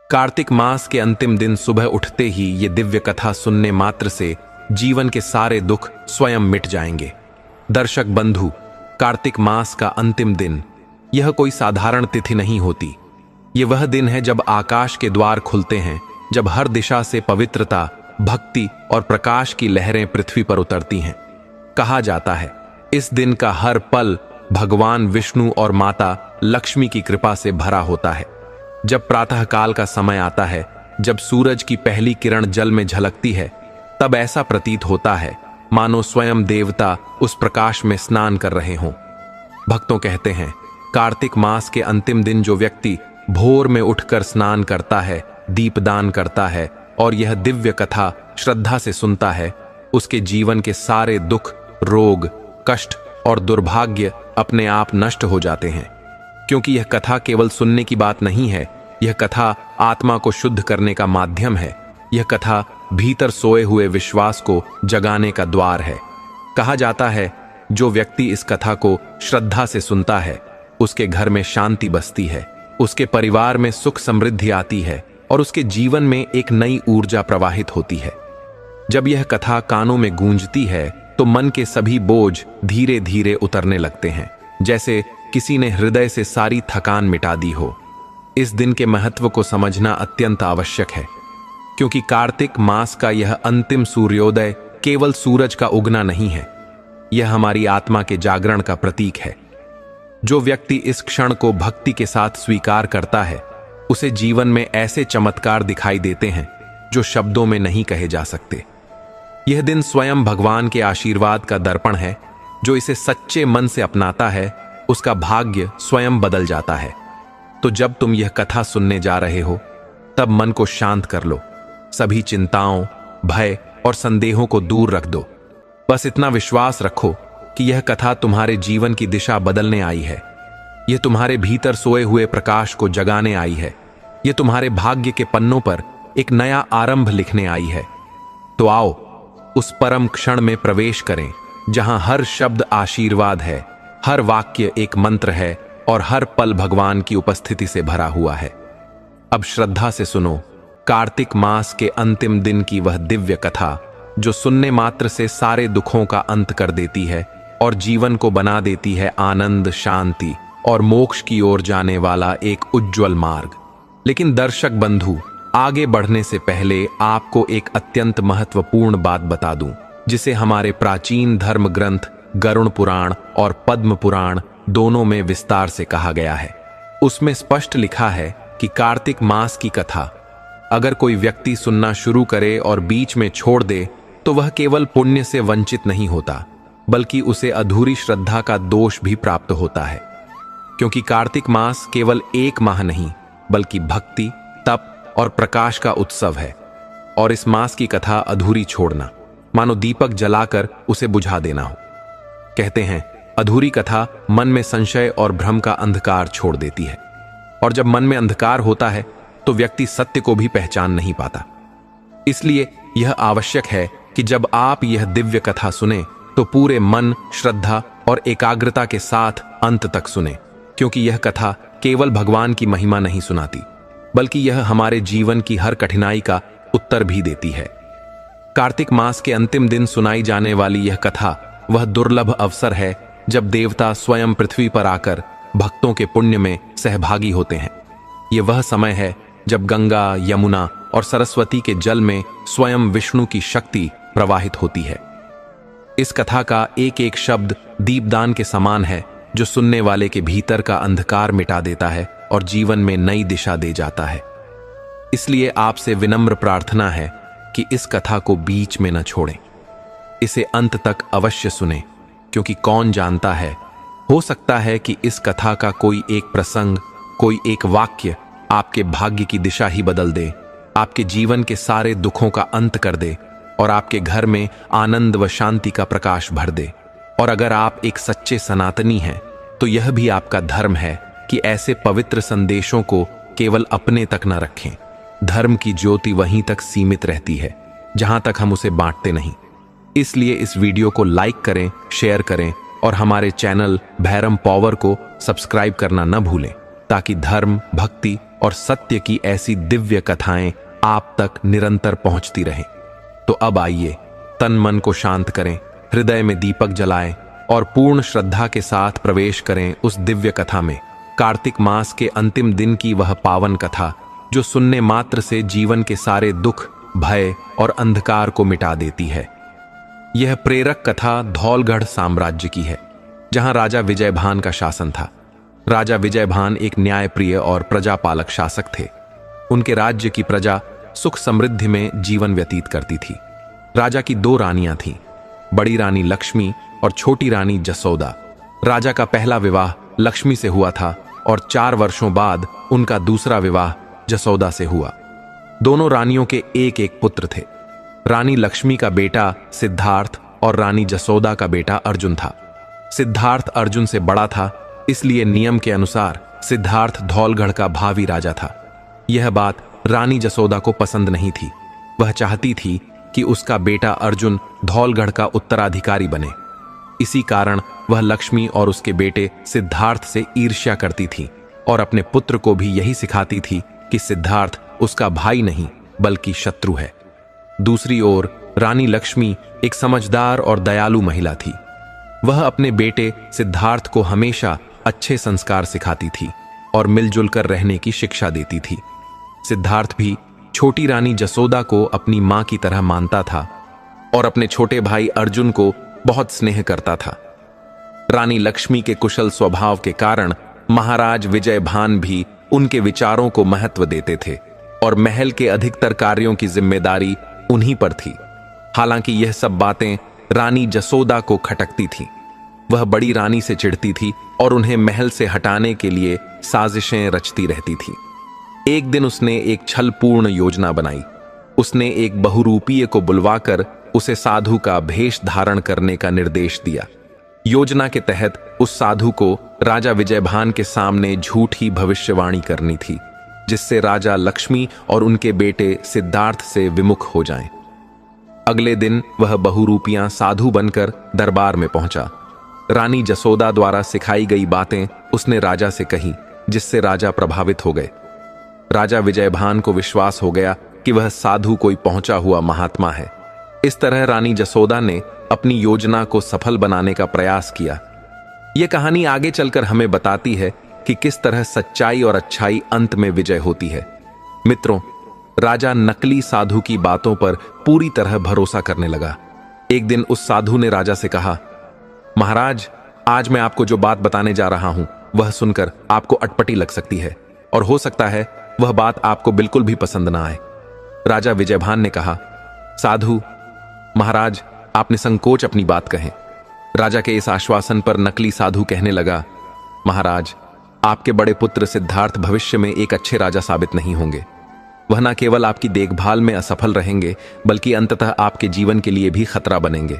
कार्तिक मास के अंतिम दिन सुबह उठते ही ये दिव्य कथा सुनने मात्र से जीवन के सारे दुख स्वयं मिट जाएंगे। दर्शक बंधु, कार्तिक मास का अंतिम दिन यह कोई साधारण तिथि नहीं होती। ये वह दिन है जब आकाश के द्वार खुलते हैं, जब हर दिशा से पवित्रता, भक्ति और प्रकाश की लहरें पृथ्वी पर उतरती हैं। कहा जाता है इस दिन का हर पल भगवान विष्णु और माता लक्ष्मी की कृपा से भरा होता है। जब प्रातःकाल का समय आता है, जब सूरज की पहली किरण जल में झलकती है, तब ऐसा प्रतीत होता है मानो स्वयं देवता उस प्रकाश में स्नान कर रहे हों। भक्तों कहते हैं कार्तिक मास के अंतिम दिन जो व्यक्ति भोर में उठकर स्नान करता है, दीपदान करता है और यह दिव्य कथा श्रद्धा से सुनता है, उसके जीवन के सारे दुख, रोग, कष्ट और दुर्भाग्य अपने आप नष्ट हो जाते हैं। क्योंकि यह कथा केवल सुनने की बात नहीं है, यह कथा आत्मा को शुद्ध करने का माध्यम है। यह कथा भीतर सोए हुए विश्वास को जगाने का द्वार है। कहा जाता है जो व्यक्ति इस कथा को श्रद्धा से सुनता है, उसके घर में शांति बसती है, उसके परिवार में सुख समृद्धि आती है और उसके जीवन में एक नई ऊर्जा प्रवाहित होती है। जब यह कथा कानों में गूंजती है तो मन के सभी बोझ धीरे धीरे उतरने लगते हैं, जैसे किसी ने हृदय से सारी थकान मिटा दी हो। इस दिन के महत्व को समझना अत्यंत आवश्यक है, क्योंकि कार्तिक मास का यह अंतिम सूर्योदय केवल सूरज का उगना नहीं है, यह हमारी आत्मा के जागरण का प्रतीक है। जो व्यक्ति इस क्षण को भक्ति के साथ स्वीकार करता है, उसे जीवन में ऐसे चमत्कार दिखाई देते हैं जो शब्दों में नहीं कहे जा सकते। यह दिन स्वयं भगवान के आशीर्वाद का दर्पण है। जो इसे सच्चे मन से अपनाता है, उसका भाग्य स्वयं बदल जाता है। तो जब तुम यह कथा सुनने जा रहे हो, तब मन को शांत कर लो, सभी चिंताओं, भय और संदेहों को दूर रख दो। बस इतना विश्वास रखो कि यह कथा तुम्हारे जीवन की दिशा बदलने आई है। यह तुम्हारे भीतर सोए हुए प्रकाश को जगाने आई है। यह तुम्हारे भाग्य के पन्नों पर एक नया आरंभ लिखने आई है। तो आओ उस परम क्षण में प्रवेश करें, जहां हर शब्द आशीर्वाद है, हर वाक्य एक मंत्र है और हर पल भगवान की उपस्थिति से भरा हुआ है। अब श्रद्धा से सुनो कार्तिक मास के अंतिम दिन की वह दिव्य कथा, जो सुनने मात्र से सारे दुखों का अंत कर देती है और जीवन को बना देती है आनंद, शांति और मोक्ष की ओर जाने वाला एक उज्जवल मार्ग। लेकिन दर्शक बंधु, आगे बढ़ने से पहले आपको एक अत्यंत महत्वपूर्ण बात बता दूं, जिसे हमारे प्राचीन धर्म ग्रंथ गरुड़ पुराण और पद्म पुराण दोनों में विस्तार से कहा गया है। उसमें स्पष्ट लिखा है कि कार्तिक मास की कथा अगर कोई व्यक्ति सुनना शुरू करे और बीच में छोड़ दे, तो वह केवल पुण्य से वंचित नहीं होता, बल्कि उसे अधूरी श्रद्धा का दोष भी प्राप्त होता है। क्योंकि कार्तिक मास केवल एक माह नहीं, बल्कि भक्ति, तप और प्रकाश का उत्सव है। और इस मास की कथा अधूरी छोड़ना मानो दीपक जलाकर उसे बुझा देना हो। कहते हैं अधूरी कथा मन में संशय और भ्रम का अंधकार छोड़ देती है, और जब मन में अंधकार होता है तो व्यक्ति सत्य को भी पहचान नहीं पाता। इसलिए यह आवश्यक है कि जब आप यह दिव्य कथा सुने तो पूरे मन, श्रद्धा और एकाग्रता के साथ अंत तक सुने, क्योंकि यह कथा केवल भगवान की महिमा नहीं सुनाती, बल्कि यह हमारे जीवन की हर कठिनाई का उत्तर भी देती है। कार्तिक मास के अंतिम दिन सुनाई जाने वाली यह कथा वह दुर्लभ अवसर है जब देवता स्वयं पृथ्वी पर आकर भक्तों के पुण्य में सहभागी होते हैं। यह वह समय है जब गंगा, यमुना और सरस्वती के जल में स्वयं विष्णु की शक्ति प्रवाहित होती है। इस कथा का एक एक शब्द दीपदान के समान है, जो सुनने वाले के भीतर का अंधकार मिटा देता है और जीवन में नई दिशा दे जाता है। इसलिए आपसे विनम्र प्रार्थना है कि इस कथा को बीच में न छोड़ें, इसे अंत तक अवश्य सुनें, क्योंकि कौन जानता है, हो सकता है कि इस कथा का कोई एक प्रसंग, कोई एक वाक्य आपके भाग्य की दिशा ही बदल दे, आपके जीवन के सारे दुखों का अंत कर दे और आपके घर में आनंद व शांति का प्रकाश भर दे। और अगर आप एक सच्चे सनातनी हैं, तो यह भी आपका धर्म है कि ऐसे पवित्र संदेशों को केवल अपने तक न रखें। धर्म की ज्योति वहीं तक सीमित रहती है जहां तक हम उसे बांटते नहीं। इसलिए इस वीडियो को लाइक करें, शेयर करें और हमारे चैनल भैरम पावर को सब्सक्राइब करना न भूलें। ताकि धर्म, भक्ति और सत्य की ऐसी दिव्य कथाएं आप तक निरंतर पहुंचती रहें। तो अब आइए, तन मन को शांत करें, हृदय में दीपक जलाएं और पूर्ण श्रद्धा के साथ प्रवेश करें उस दिव्य कथा में। कार्तिक मास के अंतिम दिन की वह पावन कथा जो सुनने मात्र से जीवन के सारे दुख, भय और अंधकार को मिटा देती है। यह प्रेरक कथा धौलगढ़ साम्राज्य की है, जहां राजा विजयभान का शासन था। राजा विजयभान एक न्यायप्रिय और प्रजापालक शासक थे। उनके राज्य की प्रजा सुख समृद्धि में जीवन व्यतीत करती थी। राजा की 2 रानियां थीं, बड़ी रानी लक्ष्मी और छोटी रानी जसोदा। राजा का पहला विवाह लक्ष्मी से हुआ था और 4 वर्षों बाद उनका दूसरा विवाह जसोदा से हुआ। दोनों रानियों के एक एक पुत्र थे। रानी लक्ष्मी का बेटा सिद्धार्थ और रानी जसोदा का बेटा अर्जुन था। सिद्धार्थ अर्जुन से बड़ा था, इसलिए नियम के अनुसार सिद्धार्थ धौलगढ़ का भावी राजा था। यह बात रानी जसोदा को पसंद नहीं थी। वह चाहती थी कि उसका बेटा अर्जुन धौलगढ़ का उत्तराधिकारी बने। इसी कारण वह लक्ष्मी और उसके बेटे सिद्धार्थ से ईर्ष्या करती थी और अपने पुत्र को भी यही सिखाती थी कि सिद्धार्थ उसका भाई नहीं बल्कि शत्रु है। दूसरी ओर रानी लक्ष्मी एक समझदार और दयालु महिला थी। वह अपने बेटे सिद्धार्थ को हमेशा अच्छे संस्कार सिखाती थी और मिलजुल कर रहने की शिक्षा देती थी। सिद्धार्थ भी छोटी रानी जसोदा को अपनी मां की तरह मानता था और अपने छोटे भाई अर्जुन को बहुत स्नेह करता था। रानी लक्ष्मी के कुशल स्वभाव के कारण महाराज विजयभान भी उनके विचारों को महत्व देते थे और महल के अधिकतर कार्यों की जिम्मेदारी उन्हीं पर थी। हालांकि यह सब बातें रानी जसोदा को खटकती थीं। वह बड़ी रानी से चिढ़ती थी और उन्हें महल से हटाने के लिए साजिशें रचती रहती थी। एक दिन उसने एक छलपूर्ण योजना बनाई। उसने एक बहुरूपीय को बुलवाकर उसे साधु का भेष धारण करने का निर्देश दिया। योजना के तहत उस साधु को राजा विजयभान के सामने झूठी भविष्यवाणी करनी थी, जिससे राजा लक्ष्मी और उनके बेटे सिद्धार्थ से विमुख हो जाएं। अगले दिन वह बहुरूपियां साधु बनकर दरबार में पहुंचा। रानी जसोदा द्वारा सिखाई गई बातें उसने राजा से कही, जिससे राजा प्रभावित हो गए। राजा विजयभान को विश्वास हो गया कि वह साधु कोई पहुंचा हुआ महात्मा है। इस तरह रानी जसोदा ने अपनी योजना को सफल बनाने का प्रयास किया। यह कहानी आगे चलकर हमें बताती है कि किस तरह सच्चाई और अच्छाई अंत में विजय होती है। मित्रों, राजा नकली साधु की बातों पर पूरी तरह भरोसा करने लगा। एक दिन उस साधु ने राजा से कहा, महाराज, आज मैं आपको जो बात बताने जा रहा हूं वह सुनकर आपको अटपटी लग सकती है और हो सकता है वह बात आपको बिल्कुल भी पसंद ना आए। राजा विजयभान ने कहा, साधु महाराज, आपने संकोच अपनी बात कहें। राजा के इस आश्वासन पर नकली साधु कहने लगा, महाराज, आपके बड़े पुत्र सिद्धार्थ भविष्य में एक अच्छे राजा साबित नहीं होंगे। वह न केवल आपकी देखभाल में असफल रहेंगे बल्कि अंततः आपके जीवन के लिए भी खतरा बनेंगे।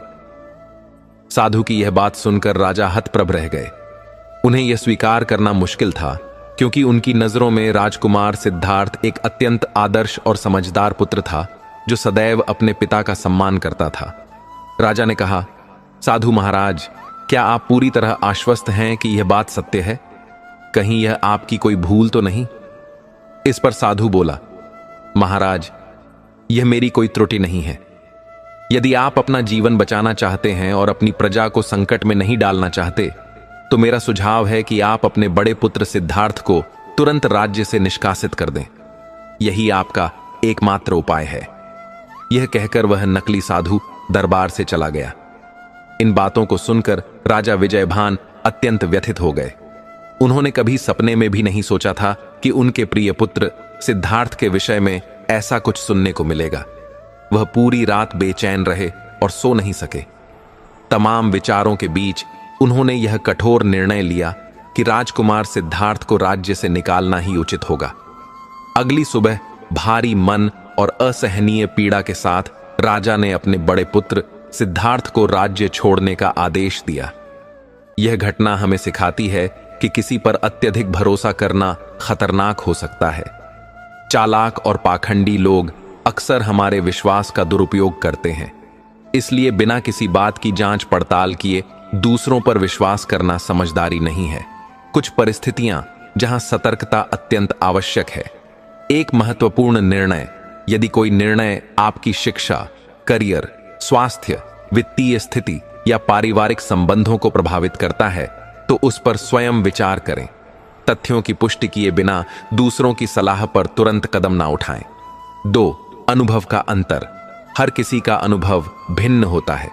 साधु की यह बात सुनकर राजा हतप्रभ रह गए। उन्हें यह स्वीकार करना मुश्किल था, क्योंकि उनकी नजरों में राजकुमार सिद्धार्थ एक अत्यंत आदर्श और समझदार पुत्र था जो सदैव अपने पिता का सम्मान करता था। राजा ने कहा, साधु महाराज, क्या आप पूरी तरह आश्वस्त हैं कि यह बात सत्य है? कहीं यह आपकी कोई भूल तो नहीं? इस पर साधु बोला, महाराज, यह मेरी कोई त्रुटि नहीं है। यदि आप अपना जीवन बचाना चाहते हैं और अपनी प्रजा को संकट में नहीं डालना चाहते, तो मेरा सुझाव है कि आप अपने बड़े पुत्र सिद्धार्थ को तुरंत राज्य से निष्कासित कर दें। यही आपका एकमात्र उपाय है। यह कहकर वह नकली साधु दरबार से चला गया। इन बातों को सुनकर राजा विजयभान अत्यंत व्यथित हो गए। उन्होंने कभी सपने में भी नहीं सोचा था कि उनके प्रिय पुत्र सिद्धार्थ के विषय में ऐसा कुछ सुनने को मिलेगा। वह पूरी रात बेचैन रहे और सो नहीं सके। तमाम विचारों के बीच उन्होंने यह कठोर निर्णय लिया कि राजकुमार सिद्धार्थ को राज्य से निकालना ही उचित होगा। अगली सुबह भारी मन और असहनीय पीड़ा के साथ राजा ने अपने बड़े पुत्र सिद्धार्थ को राज्य छोड़ने का आदेश दिया। यह घटना हमें सिखाती है कि किसी पर अत्यधिक भरोसा करना खतरनाक हो सकता है। चालाक और पाखंडी लोग अक्सर हमारे विश्वास का दुरुपयोग करते हैं। इसलिए बिना किसी बात की जांच पड़ताल किए दूसरों पर विश्वास करना समझदारी नहीं है। कुछ परिस्थितियां जहां सतर्कता अत्यंत आवश्यक है। एक महत्वपूर्ण निर्णय, यदि कोई निर्णय आपकी शिक्षा, करियर, स्वास्थ्य, वित्तीय स्थिति या पारिवारिक संबंधों को प्रभावित करता है, तो उस पर स्वयं विचार करें। तथ्यों की पुष्टि किए बिना दूसरों की सलाह पर तुरंत कदम ना उठाएं। 2. अनुभव का अंतर। हर किसी का अनुभव भिन्न होता है।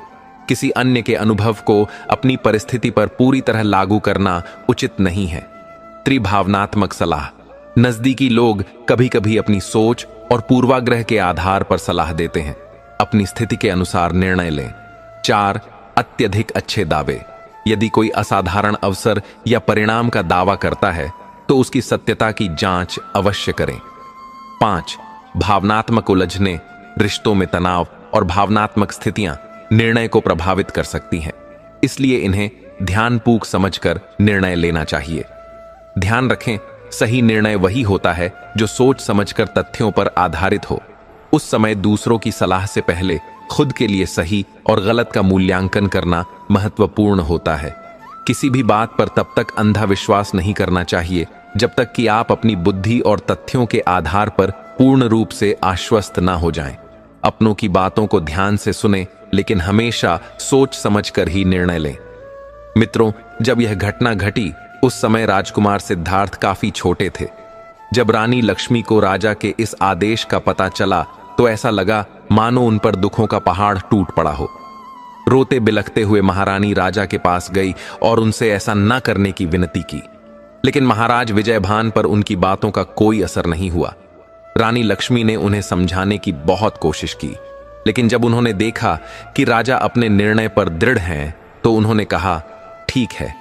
किसी अन्य के अनुभव को अपनी परिस्थिति पर पूरी तरह लागू करना उचित नहीं है। त्रिभावनात्मक सलाह। नजदीकी लोग कभी कभी अपनी सोच और पूर्वाग्रह के आधार पर सलाह देते हैं। अपनी स्थिति के अनुसार निर्णय लें। 4. अत्यधिक अच्छे दावे। यदि कोई असाधारण अवसर या परिणाम का दावा करता है तो उसकी सत्यता की जांच अवश्य करें। 5. भावनात्मक उलझने। रिश्तों में तनाव और भावनात्मक स्थितियां निर्णय को प्रभावित कर सकती हैं, इसलिए इन्हें ध्यानपूर्वक समझकर निर्णय लेना चाहिए। ध्यान रखें, सही निर्णय वही होता है जो सोच समझकर तथ्यों पर आधारित हो। उस समय दूसरों की सलाह से पहले खुद के लिए सही और गलत का मूल्यांकन करना महत्वपूर्ण होता है। किसी भी बात पर तब तक अंधा विश्वास नहीं करना चाहिए जब तक कि आप अपनी बुद्धि और तथ्यों के आधार पर पूर्ण रूप से आश्वस्त ना हो जाएं। अपनों की बातों को ध्यान से सुने, लेकिन हमेशा सोच समझकर ही निर्णय लें। मित्रों, जब यह घटना घटी उस समय राजकुमार सिद्धार्थ काफी छोटे थे। जब रानी लक्ष्मी को राजा के इस आदेश का पता चला तो ऐसा लगा मानो उन पर दुखों का पहाड़ टूट पड़ा हो। रोते बिलखते हुए महारानी राजा के पास गई और उनसे ऐसा न करने की विनती की, लेकिन महाराज विजयभान पर उनकी बातों का कोई असर नहीं हुआ। रानी लक्ष्मी ने उन्हें समझाने की बहुत कोशिश की, लेकिन जब उन्होंने देखा कि राजा अपने निर्णय पर दृढ़ हैं तो उन्होंने कहा, ठीक है,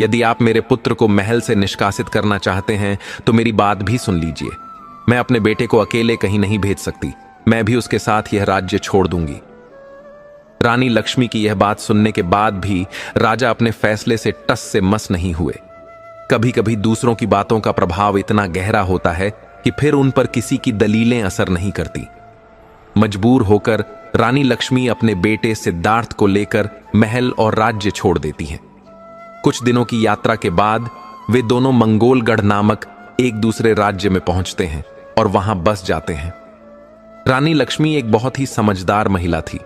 यदि आप मेरे पुत्र को महल से निष्कासित करना चाहते हैं तो मेरी बात भी सुन लीजिए। मैं अपने बेटे को अकेले कहीं नहीं भेज सकती, मैं भी उसके साथ यह राज्य छोड़ दूंगी। रानी लक्ष्मी की यह बात सुनने के बाद भी राजा अपने फैसले से टस से मस नहीं हुए। कभी कभी दूसरों की बातों का प्रभाव इतना गहरा होता है कि फिर उन पर किसी की दलीलें असर नहीं करती। मजबूर होकर रानी लक्ष्मी अपने बेटे सिद्धार्थ को लेकर महल और राज्य छोड़ देती हैं। कुछ दिनों की यात्रा के बाद वे दोनों मंगोलगढ़ नामक एक दूसरे राज्य में पहुंचते हैं और वहां बस जाते हैं। रानी लक्ष्मी एक बहुत ही समझदार महिला थी।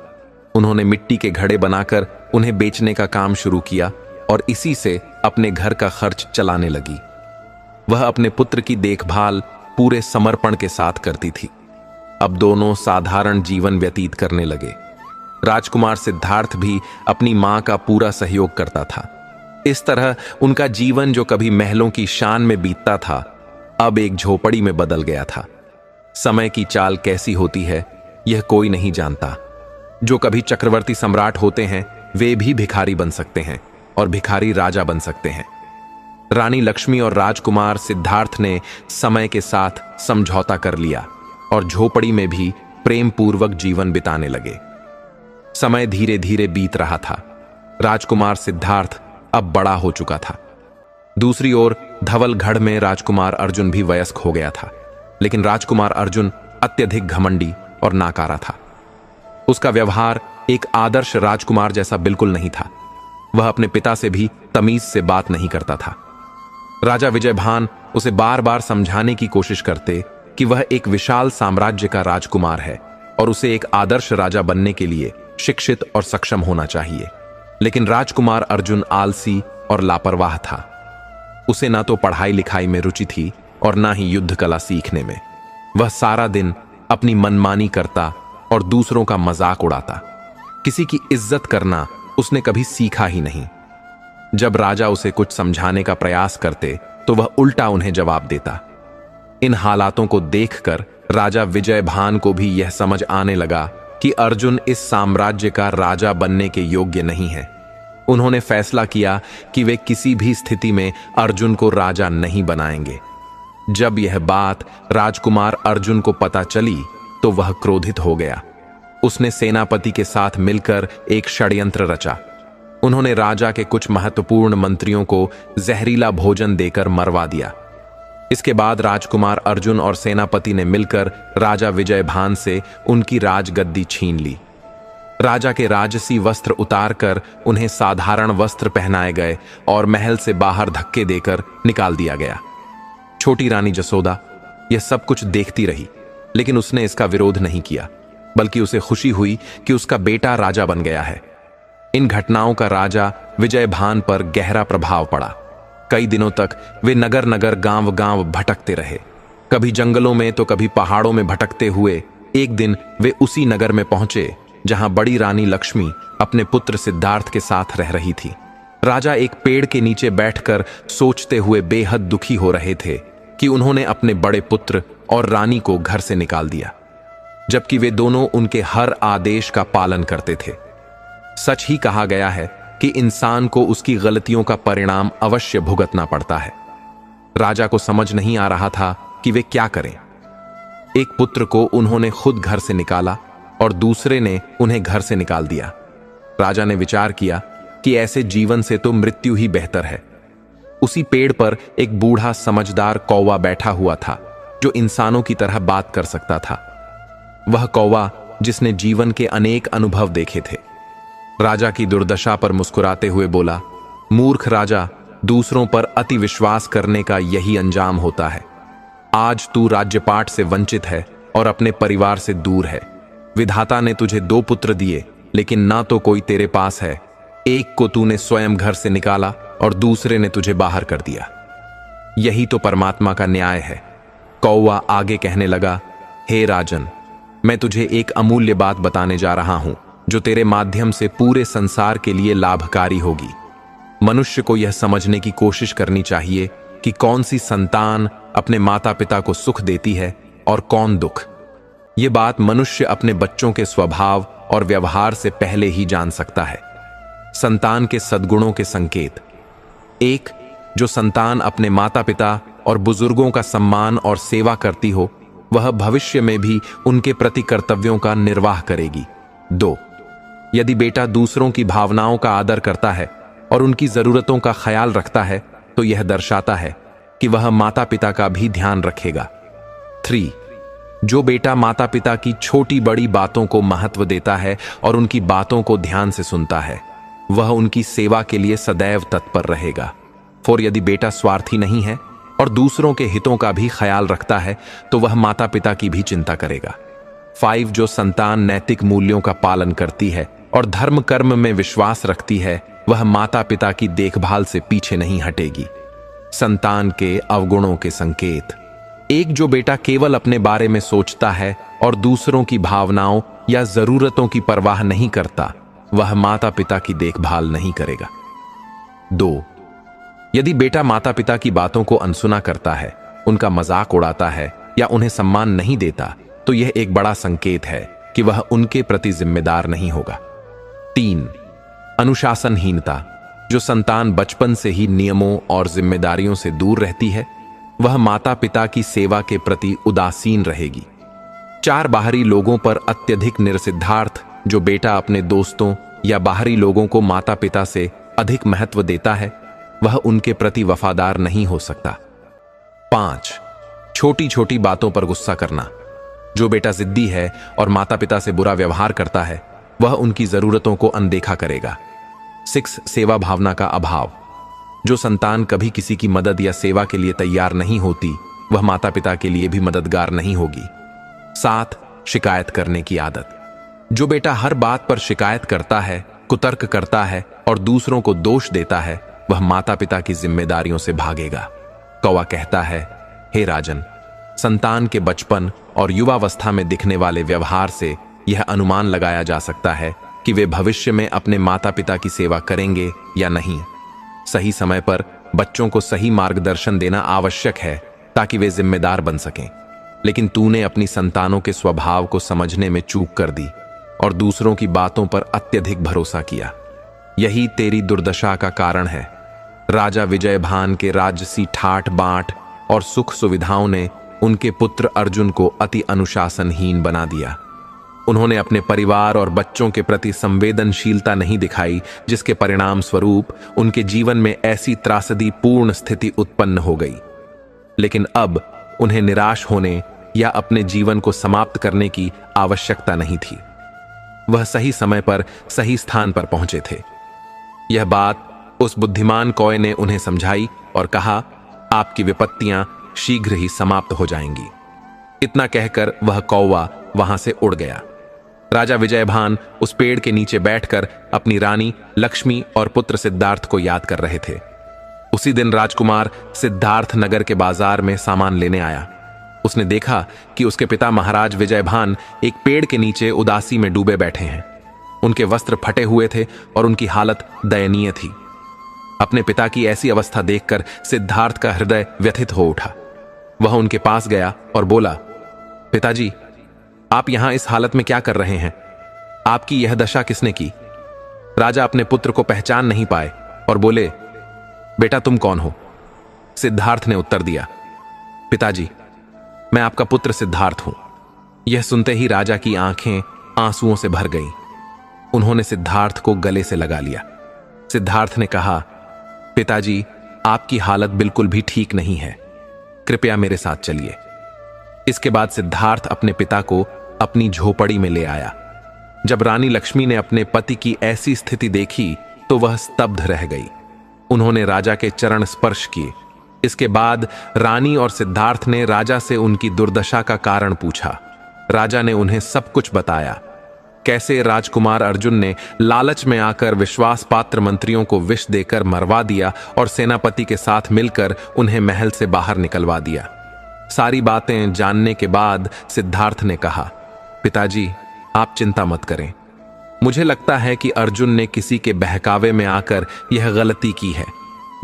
उन्होंने मिट्टी के घड़े बनाकर उन्हें बेचने का काम शुरू किया और इसी से अपने घर का खर्च चलाने लगी। वह अपने पुत्र की देखभाल पूरे समर्पण के साथ करती थी। अब दोनों साधारण जीवन व्यतीत करने लगे। राजकुमार सिद्धार्थ भी अपनी मां का पूरा सहयोग करता था। इस तरह उनका जीवन जो कभी महलों की शान में बीतता था, अब एक झोपड़ी में बदल गया था। समय की चाल कैसी होती है यह कोई नहीं जानता। जो कभी चक्रवर्ती सम्राट होते हैं वे भी भिखारी बन सकते हैं और भिखारी राजा बन सकते हैं। रानी लक्ष्मी और राजकुमार सिद्धार्थ ने समय के साथ समझौता कर लिया और झोपड़ी में भी प्रेम पूर्वक जीवन बिताने लगे। समय धीरे धीरे बीत रहा था। राजकुमार सिद्धार्थ अब बड़ा हो चुका था। दूसरी ओर धवलगढ़ में राजकुमार अर्जुन भी वयस्क हो गया था, लेकिन राजकुमार अर्जुन अत्यधिक घमंडी और नाकारा था। उसका व्यवहार एक आदर्श राजकुमार जैसा बिल्कुल नहीं था। वह अपने पिता से भी तमीज से बात नहीं करता था। राजा विजयभान उसे बार बार समझाने की कोशिश करते कि वह एक विशाल साम्राज्य का राजकुमार है और उसे एक आदर्श राजा बनने के लिए शिक्षित और सक्षम होना चाहिए। लेकिन राजकुमार अर्जुन आलसी और लापरवाह था। उसे ना तो पढ़ाई लिखाई में रुचि थी और ना ही युद्ध कला सीखने में। वह सारा दिन अपनी मनमानी करता और दूसरों का मजाक उड़ाता। किसी की इज्जत करना उसने कभी सीखा ही नहीं। जब राजा उसे कुछ समझाने का प्रयास करते तो वह उल्टा उन्हें जवाब देता। इन हालातों को देखकर राजा विजयभान को भी यह समझ आने लगा कि अर्जुन इस साम्राज्य का राजा बनने के योग्य नहीं है। उन्होंने फैसला किया कि वे किसी भी स्थिति में अर्जुन को राजा नहीं बनाएंगे। जब यह बात राजकुमार अर्जुन को पता चली तो वह क्रोधित हो गया। उसने सेनापति के साथ मिलकर एक षड्यंत्र रचा। उन्होंने राजा के कुछ महत्वपूर्ण मंत्रियों को जहरीला भोजन देकर मरवा दिया। इसके बाद राजकुमार अर्जुन और सेनापति ने मिलकर राजा विजयभान से उनकी राजगद्दी छीन ली। राजा के राजसी वस्त्र उतारकर उन्हें साधारण वस्त्र पहनाए गए और महल से बाहर धक्के देकर निकाल दिया गया। छोटी रानी जसोदा यह सब कुछ देखती रही, लेकिन उसने इसका विरोध नहीं किया, बल्कि उसे खुशी हुई कि उसका बेटा राजा बन गया है। इन घटनाओं का राजा विजयभान पर गहरा प्रभाव पड़ा। कई दिनों तक वे नगर नगर गांव गांव भटकते रहे, कभी जंगलों में तो कभी पहाड़ों में भटकते हुए एक दिन वे उसी नगर में पहुंचे जहां बड़ी रानी लक्ष्मी अपने पुत्र सिद्धार्थ के साथ रह रही थी। राजा एक पेड़ के नीचे बैठकर सोचते हुए बेहद दुखी हो रहे थे कि उन्होंने अपने बड़े पुत्र और रानी को घर से निकाल दिया, जबकि वे दोनों उनके हर आदेश का पालन करते थे। सच ही कहा गया है कि इंसान को उसकी गलतियों का परिणाम अवश्य भुगतना पड़ता है। राजा को समझ नहीं आ रहा था कि वे क्या करें। एक पुत्र को उन्होंने खुद घर से निकाला और दूसरे ने उन्हें घर से निकाल दिया। राजा ने विचार किया कि ऐसे जीवन से तो मृत्यु ही बेहतर है। उसी पेड़ पर एक बूढ़ा समझदार कौवा बैठा हुआ था जो इंसानों की तरह बात कर सकता था। वह कौवा जिसने जीवन के अनेक अनुभव देखे थे। राजा की दुर्दशा पर मुस्कुराते हुए बोला, मूर्ख राजा, दूसरों पर अति विश्वास करने का यही अंजाम होता है। आज तू राज्यपाट से वंचित है और अपने परिवार से दूर है। विधाता ने तुझे 2 पुत्र दिए, लेकिन ना तो कोई तेरे पास है। एक को तूने स्वयं घर से निकाला और दूसरे ने तुझे बाहर कर दिया। यही तो परमात्मा का न्याय है। कौवा आगे कहने लगा, हे राजन, मैं तुझे एक अमूल्य बात बताने जा रहा हूं जो तेरे माध्यम से पूरे संसार के लिए लाभकारी होगी। मनुष्य को यह समझने की कोशिश करनी चाहिए कि कौन सी संतान अपने माता पिता को सुख देती है और कौन दुख। ये बात मनुष्य अपने बच्चों के स्वभाव और व्यवहार से पहले ही जान सकता है। संतान के सद्गुणों के संकेत। 1. जो संतान अपने माता पिता और बुजुर्गों का सम्मान और सेवा करती हो, वह भविष्य में भी उनके प्रति कर्तव्यों का निर्वाह करेगी। 2. यदि बेटा दूसरों की भावनाओं का आदर करता है और उनकी जरूरतों का ख्याल रखता है, तो यह दर्शाता है कि वह माता पिता का भी ध्यान रखेगा। 3. जो बेटा माता पिता की छोटी बड़ी बातों को महत्व देता है और उनकी बातों को ध्यान से सुनता है, वह उनकी सेवा के लिए सदैव तत्पर रहेगा। 4. यदि बेटा स्वार्थी नहीं है और दूसरों के हितों का भी ख्याल रखता है, तो वह माता पिता की भी चिंता करेगा। 5. जो संतान नैतिक मूल्यों का पालन करती है और धर्म कर्म में विश्वास रखती है, वह माता पिता की देखभाल से पीछे नहीं हटेगी। संतान के अवगुणों के संकेत। 1. जो बेटा केवल अपने बारे में सोचता है और दूसरों की भावनाओं या जरूरतों की परवाह नहीं करता, वह माता पिता की देखभाल नहीं करेगा। 2. यदि बेटा माता पिता की बातों को अनसुना करता है, उनका मजाक उड़ाता है या उन्हें सम्मान नहीं देता, तो यह एक बड़ा संकेत है कि वह उनके प्रति जिम्मेदार नहीं होगा। 3. अनुशासनहीनता। जो संतान बचपन से ही नियमों और जिम्मेदारियों से दूर रहती है, वह माता पिता की सेवा के प्रति उदासीन रहेगी। 4. बाहरी लोगों पर अत्यधिक निर्सिद्धार्थ। जो बेटा अपने दोस्तों या बाहरी लोगों को माता पिता से अधिक महत्व देता है, वह उनके प्रति वफादार नहीं हो सकता। 5. छोटी छोटी बातों पर गुस्सा करना। जो बेटा जिद्दी है और माता पिता से बुरा व्यवहार करता है, वह उनकी जरूरतों को अनदेखा करेगा। 6. सेवा भावना का अभाव। जो संतान कभी किसी की मदद या सेवा के लिए तैयार नहीं होती, वह माता पिता के लिए भी मददगार नहीं होगी। 7. शिकायत करने की आदत। जो बेटा हर बात पर शिकायत करता है, कुतर्क करता है और दूसरों को दोष देता है, वह माता पिता की जिम्मेदारियों से भागेगा। कौवा कहता है, हे राजन, संतान के बचपन और युवावस्था में दिखने वाले व्यवहार से यह अनुमान लगाया जा सकता है कि वे भविष्य में अपने माता पिता की सेवा करेंगे या नहीं। सही समय पर बच्चों को सही मार्गदर्शन देना आवश्यक है ताकि वे जिम्मेदार बन सकें। लेकिन तूने अपनी संतानों के स्वभाव को समझने में चूक कर दी और दूसरों की बातों पर अत्यधिक भरोसा किया। यही तेरी दुर्दशा का कारण है। राजा विजयभान के राजसी ठाट बांट और सुख सुविधाओं ने उनके पुत्र अर्जुन को अति अनुशासनहीन बना दिया। उन्होंने अपने परिवार और बच्चों के प्रति संवेदनशीलता नहीं दिखाई, जिसके परिणाम स्वरूप उनके जीवन में ऐसी त्रासदी पूर्ण स्थिति उत्पन्न हो गई। लेकिन अब उन्हें निराश होने या अपने जीवन को समाप्त करने की आवश्यकता नहीं थी। वह सही समय पर सही स्थान पर पहुंचे थे। यह बात उस बुद्धिमान कौए ने उन्हें समझाई और कहा, आपकी विपत्तियां शीघ्र ही समाप्त हो जाएंगी। इतना कहकर वह कौवा वहां से उड़ गया। राजा विजयभान उस पेड़ के नीचे बैठकर अपनी रानी लक्ष्मी और पुत्र सिद्धार्थ को याद कर रहे थे। उसी दिन राजकुमार सिद्धार्थ नगर के बाजार में सामान लेने आया। उसने देखा कि उसके पिता महाराज विजयभान एक पेड़ के नीचे उदासी में डूबे बैठे हैं। उनके वस्त्र फटे हुए थे और उनकी हालत दयनीय थी। अपने पिता की ऐसी अवस्था देखकर सिद्धार्थ का हृदय व्यथित हो उठा। वह उनके पास गया और बोला, पिताजी, आप यहां इस हालत में क्या कर रहे हैं? आपकी यह दशा किसने की? राजा अपने पुत्र को पहचान नहीं पाए और बोले, बेटा तुम कौन हो? सिद्धार्थ ने उत्तर दिया, पिताजी, मैं आपका पुत्र सिद्धार्थ हूं। यह सुनते ही राजा की आंखें आंसुओं से भर गईं। उन्होंने सिद्धार्थ को गले से लगा लिया। सिद्धार्थ ने कहा, पिताजी, आपकी हालत बिल्कुल भी ठीक नहीं है, कृपया मेरे साथ चलिए। इसके बाद सिद्धार्थ अपने पिता को अपनी झोपड़ी में ले आया। जब रानी लक्ष्मी ने अपने पति की ऐसी स्थिति देखी तो वह स्तब्ध रह गई। उन्होंने राजा के चरण स्पर्श किए। इसके बाद रानी और सिद्धार्थ ने राजा से उनकी दुर्दशा का कारण पूछा। राजा ने उन्हें सब कुछ बताया, कैसे राजकुमार अर्जुन ने लालच में आकर विश्वास पात्र मंत्रियों को विष देकर मरवा दिया और सेनापति के साथ मिलकर उन्हें महल से बाहर निकलवा दिया। सारी बातें जानने के बाद सिद्धार्थ ने कहा, पिताजी, आप चिंता मत करें। मुझे लगता है कि अर्जुन ने किसी के बहकावे में आकर यह गलती की है।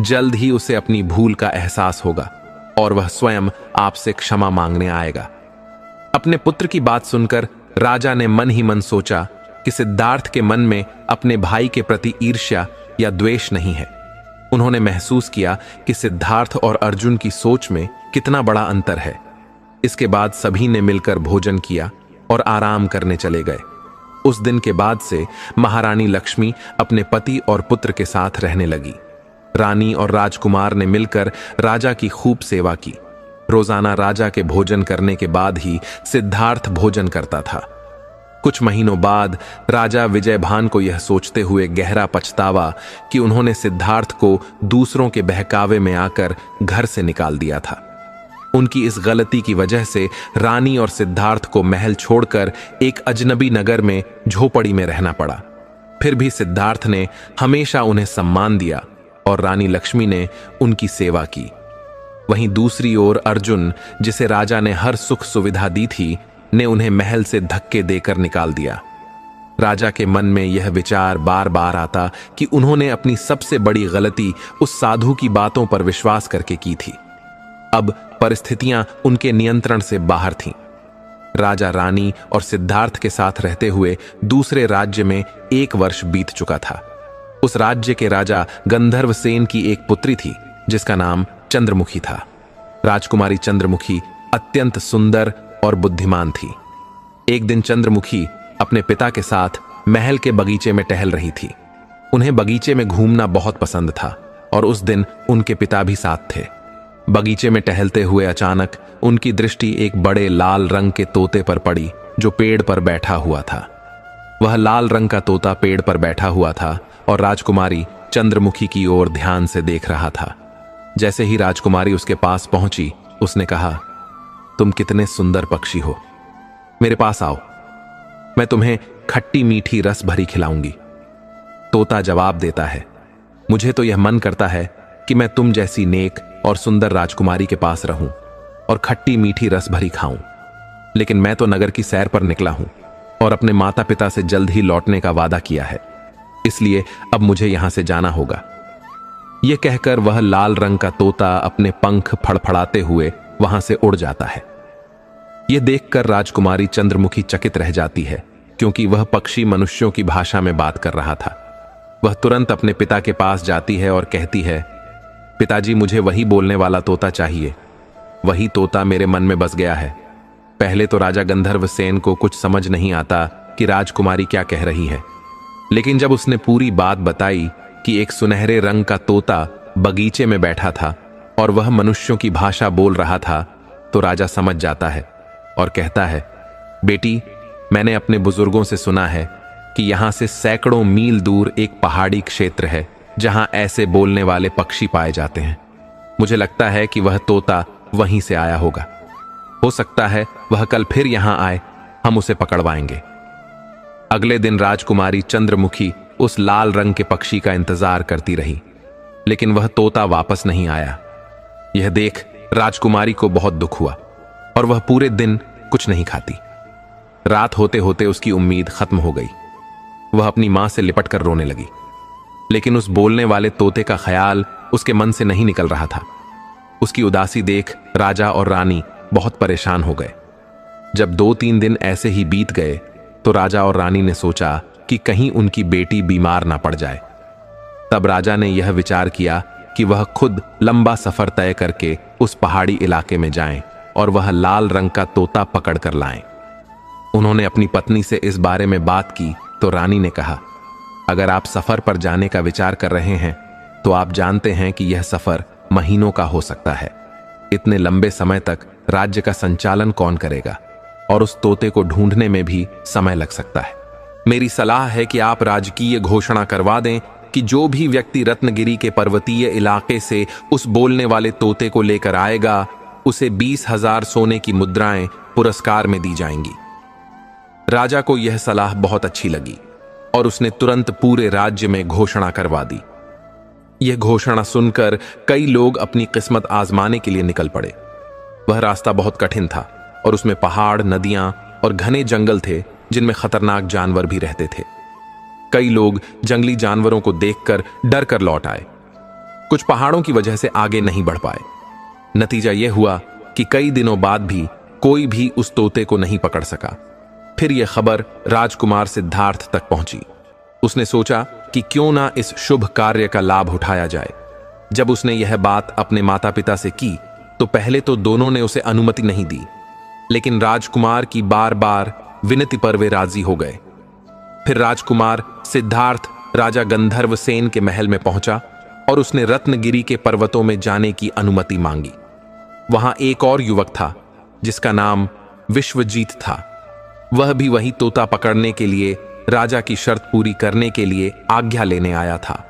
जल्द ही उसे अपनी भूल का एहसास होगा और वह स्वयं आपसे क्षमा मांगने आएगा। अपने पुत्र की बात सुनकर राजा ने मन ही मन सोचा कि सिद्धार्थ के मन में अपने भाई के प्रति ईर्ष्या या द्वेष नहीं है। उन्होंने महसूस किया कि सिद्धार्थ और अर्जुन की सोच में कितना बड़ा अंतर है। इसके बाद सभी ने मिलकर भोजन किया और आराम करने चले गए। उस दिन के बाद से महारानी लक्ष्मी अपने पति और पुत्र के साथ रहने लगी। रानी और राजकुमार ने मिलकर राजा की खूब सेवा की। रोजाना राजा के भोजन करने के बाद ही सिद्धार्थ भोजन करता था। कुछ महीनों बाद राजा विजयभान को यह सोचते हुए गहरा पछतावा कि उन्होंने सिद्धार्थ को दूसरों के बहकावे में आकर घर से निकाल दिया था। उनकी इस गलती की वजह से रानी और सिद्धार्थ को महल छोड़कर एक अजनबी नगर में झोपड़ी में रहना पड़ा। फिर भी सिद्धार्थ ने हमेशा उन्हें सम्मान दिया और रानी लक्ष्मी ने उनकी सेवा की। वहीं दूसरी ओर अर्जुन, जिसे राजा ने हर सुख सुविधा दी थी, ने उन्हें महल से धक्के देकर निकाल दिया। राजा के मन में यह विचार बार बार आता कि उन्होंने अपनी सबसे बड़ी गलती उस साधु की बातों पर विश्वास करके की थी। अब परिस्थितियां उनके नियंत्रण से बाहर थीं। राजा रानी और सिद्धार्थ के साथ रहते हुए दूसरे राज्य में 1 वर्ष बीत चुका था। उस राज्य के राजा गंधर्वसेन की एक पुत्री थी जिसका नाम चंद्रमुखी था। राजकुमारी चंद्रमुखी अत्यंत सुंदर और बुद्धिमान थी। एक दिन चंद्रमुखी अपने पिता के साथ महल के बगीचे में टहल रही थी। उन्हें बगीचे में घूमना बहुत पसंद था और उस दिन उनके पिता भी साथ थे। बगीचे में टहलते हुए अचानक उनकी दृष्टि एक बड़े लाल रंग के तोते पर पड़ी जो पेड़ पर बैठा हुआ था। वह लाल रंग का तोता पेड़ पर बैठा हुआ था और राजकुमारी चंद्रमुखी की ओर ध्यान से देख रहा था। जैसे ही राजकुमारी उसके पास पहुंची, उसने कहा, तुम कितने सुंदर पक्षी हो, मेरे पास आओ, मैं तुम्हें खट्टी मीठी रस भरी खिलाऊंगी। तोता जवाब देता है, मुझे तो यह मन करता है कि मैं तुम जैसी नेक और सुंदर राजकुमारी के पास रहूं और खट्टी मीठी रस भरी खाऊं, लेकिन मैं तो नगर की सैर पर निकला हूं और अपने माता पिता से जल्द ही लौटने का वादा किया है, इसलिए अब मुझे यहां से जाना होगा। यह कहकर वह लाल रंग का तोता अपने पंख फड़फड़ाते हुए वहां से उड़ जाता है। यह देखकर राजकुमारी चंद्रमुखी चकित रह जाती है, क्योंकि वह पक्षी मनुष्यों की भाषा में बात कर रहा था। वह तुरंत अपने पिता के पास जाती है और कहती है, पिताजी, मुझे वही बोलने वाला तोता चाहिए। वही तोता मेरे मन में बस गया है। पहले तो राजा गंधर्वसेन को कुछ समझ नहीं आता कि राजकुमारी क्या कह रही है, लेकिन जब उसने पूरी बात बताई कि एक सुनहरे रंग का तोता बगीचे में बैठा था और वह मनुष्यों की भाषा बोल रहा था, तो राजा समझ जाता है और कहता है, बेटी, मैंने अपने बुजुर्गों से सुना है कि यहां से सैकड़ों मील दूर एक पहाड़ी क्षेत्र है जहां ऐसे बोलने वाले पक्षी पाए जाते हैं। मुझे लगता है कि वह तोता वहीं से आया होगा। हो सकता है वह कल फिर यहां आए, हम उसे पकड़वाएंगे। अगले दिन राजकुमारी चंद्रमुखी उस लाल रंग के पक्षी का इंतजार करती रही, लेकिन वह तोता वापस नहीं आया। यह देख राजकुमारी को बहुत दुख हुआ और वह पूरे दिन कुछ नहीं खाती। रात होते होते उसकी उम्मीद खत्म हो गई। वह अपनी मां से लिपट कर रोने लगी, लेकिन उस बोलने वाले तोते का ख्याल उसके मन से नहीं निकल रहा था। उसकी उदासी देख राजा और रानी बहुत परेशान हो गए। जब 2-3 दिन ऐसे ही बीत गए तो राजा और रानी ने सोचा कि कहीं उनकी बेटी बीमार ना पड़ जाए। तब राजा ने यह विचार किया कि वह खुद लंबा सफर तय करके उस पहाड़ी इलाके में जाएं और वह लाल रंग का तोता पकड़ कर लाएं। उन्होंने अपनी पत्नी से इस बारे में बात की तो रानी ने कहा, अगर आप सफर पर जाने का विचार कर रहे हैं तो आप जानते हैं कि यह सफर महीनों का हो सकता है। इतने लंबे समय तक राज्य का संचालन कौन करेगा और उस तोते को ढूंढने में भी समय लग सकता है। मेरी सलाह है कि आप राजकीय घोषणा करवा दें कि जो भी व्यक्ति रत्नगिरी के पर्वतीय इलाके से उस बोलने वाले तोते को लेकर आएगा, उसे 20,000 सोने की मुद्राएं पुरस्कार में दी जाएंगी। राजा को यह सलाह बहुत अच्छी लगी और उसने तुरंत पूरे राज्य में घोषणा करवा दी। यह घोषणा सुनकर कई लोग अपनी किस्मत आजमाने के लिए निकल पड़े। वह रास्ता बहुत कठिन था और उसमें पहाड़, नदियां और घने जंगल थे जिनमें खतरनाक जानवर भी रहते थे। कई लोग जंगली जानवरों को देखकर डर कर लौट आए। कुछ पहाड़ों की वजह से आगे नहीं बढ़ पाए। नतीजा यह हुआ कि कई दिनों बाद भी कोई भी उस तोते को नहीं पकड़ सका। फिर यह खबर राजकुमार सिद्धार्थ तक पहुंची। उसने सोचा कि क्यों ना इस शुभ कार्य का लाभ उठाया जाए। जब उसने यह बात अपने माता पिता से की तो पहले तो दोनों ने उसे अनुमति नहीं दी, लेकिन राजकुमार की बार बार विनती पर वे राजी हो गए। फिर राजकुमार सिद्धार्थ राजा गंधर्व सेन के महल में पहुंचा और उसने रत्नगिरी के पर्वतों में जाने की अनुमति मांगी। वहां एक और युवक था जिसका नाम विश्वजीत था। वह भी वही तोता पकड़ने के लिए राजा की शर्त पूरी करने के लिए आज्ञा लेने आया था।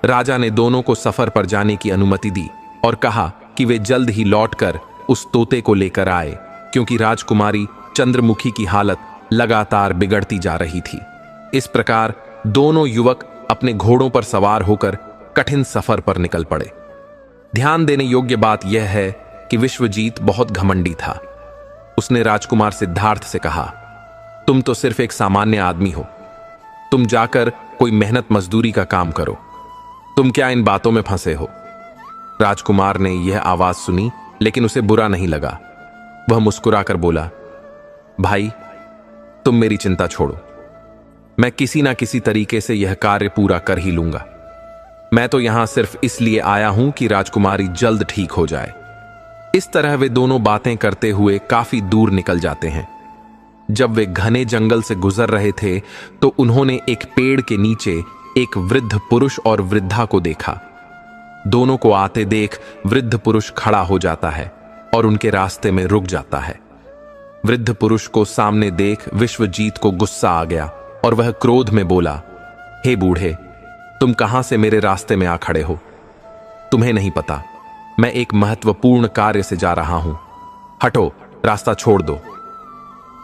राजा ने दोनों को सफर पर जाने की अनुमति दी और कहा कि वे जल्द ही लौटकर उस तोते को लेकर आए, क्योंकि राजकुमारी चंद्रमुखी की हालत लगातार बिगड़ती जा रही थी। इस प्रकार दोनों युवक अपने घोड़ों पर सवार होकर कठिन सफर पर निकल पड़े। ध्यान देने योग्य बात यह है कि विश्वजीत बहुत घमंडी था। उसने राजकुमार सिद्धार्थ से कहा, तुम तो सिर्फ एक सामान्य आदमी हो, तुम जाकर कोई मेहनत मजदूरी का काम करो, तुम क्या इन बातों में फंसे हो। राजकुमार ने यह आवाज सुनी, लेकिन उसे बुरा नहीं लगा। वह मुस्कुराकर बोला, भाई तुम मेरी चिंता छोड़ो, मैं किसी ना किसी तरीके से यह कार्य पूरा कर ही लूंगा। मैं तो यहां सिर्फ इसलिए आया हूं कि राजकुमारी जल्द ठीक हो जाए। इस तरह वे दोनों बातें करते हुए काफी दूर निकल जाते हैं। जब वे घने जंगल से गुजर रहे थे तो उन्होंने एक पेड़ के नीचे एक वृद्ध पुरुष और वृद्धा को देखा। दोनों को आते देख वृद्ध पुरुष खड़ा हो जाता है और उनके रास्ते में रुक जाता है। वृद्ध पुरुष को सामने देख विश्वजीत को गुस्सा आ गया और वह क्रोध में बोला, हे बूढ़े, तुम कहां से मेरे रास्ते में आ खड़े हो? तुम्हें नहीं पता मैं एक महत्वपूर्ण कार्य से जा रहा हूं। हटो, रास्ता छोड़ दो।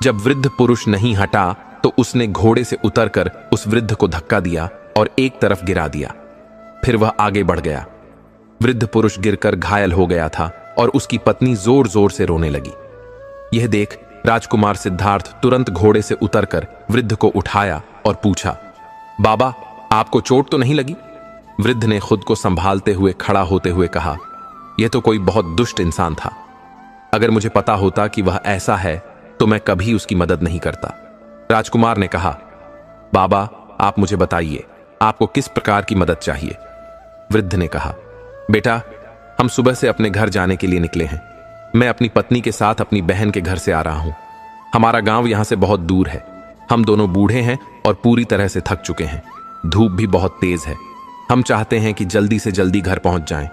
जब वृद्ध पुरुष नहीं हटा तो उसने घोड़े से उतरकर उस वृद्ध को धक्का दिया और एक तरफ गिरा दिया। फिर वह आगे बढ़ गया। वृद्ध पुरुष गिरकर घायल हो गया था और उसकी पत्नी जोर जोर से रोने लगी। यह देख राजकुमार सिद्धार्थ तुरंत घोड़े से उतरकर वृद्ध को उठाया और पूछा, बाबा, आपको चोट तो नहीं लगी? वृद्ध ने खुद को संभालते हुए खड़ा होते हुए कहा, यह तो कोई बहुत दुष्ट इंसान था। अगर मुझे पता होता कि वह ऐसा है तो मैं कभी उसकी मदद नहीं करता। राजकुमार ने कहा, बाबा, आप मुझे बताइए, आपको किस प्रकार की मदद चाहिए? वृद्ध ने कहा, बेटा, हम सुबह से अपने घर जाने के लिए निकले हैं। मैं अपनी पत्नी के साथ अपनी बहन के घर से आ रहा हूं। हमारा गांव यहां से बहुत दूर है। हम दोनों बूढ़े हैं और पूरी तरह से थक चुके हैं। धूप भी बहुत तेज है। हम चाहते हैं कि जल्दी से जल्दी घर पहुंच जाएं।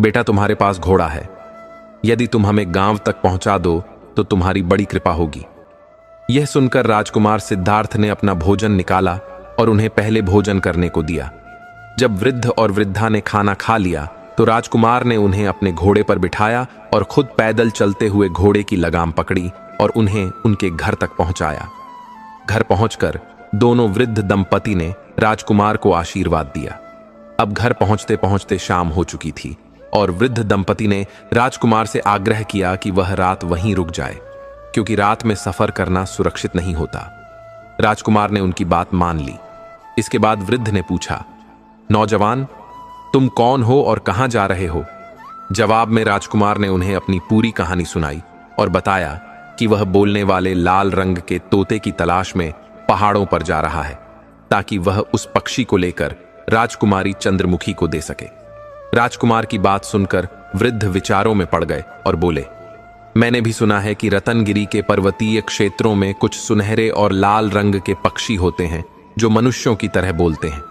बेटा, तुम्हारे पास घोड़ा है। यदि तुम हमें गांव तक पहुंचा दो तो तुम्हारी बड़ी कृपा होगी। यह सुनकर राजकुमार सिद्धार्थ ने अपना भोजन निकाला और उन्हें पहले भोजन करने को दिया। जब वृद्ध और वृद्धा ने खाना खा लिया तो राजकुमार ने उन्हें अपने घोड़े पर बिठाया और खुद पैदल चलते हुए घोड़े की लगाम पकड़ी और उन्हें उनके घर तक पहुंचाया। घर पहुंचकर दोनों वृद्ध दंपति ने राजकुमार को आशीर्वाद दिया। अब घर पहुंचते पहुंचते शाम हो चुकी थी और वृद्ध दंपति ने राजकुमार से आग्रह किया कि वह रात वहीं रुक जाए, क्योंकि रात में सफर करना सुरक्षित नहीं होता। राजकुमार ने उनकी बात मान ली। इसके बाद वृद्ध ने पूछा, नौजवान, तुम कौन हो और कहां जा रहे हो? जवाब में राजकुमार ने उन्हें अपनी पूरी कहानी सुनाई और बताया कि वह बोलने वाले लाल रंग के तोते की तलाश में पहाड़ों पर जा रहा है, ताकि वह उस पक्षी को लेकर राजकुमारी चंद्रमुखी को दे सके। राजकुमार की बात सुनकर वृद्ध विचारों में पड़ गए और बोले, मैंने भी सुना है कि रतनगिरी के पर्वतीय क्षेत्रों में कुछ सुनहरे और लाल रंग के पक्षी होते हैं जो मनुष्यों की तरह बोलते हैं।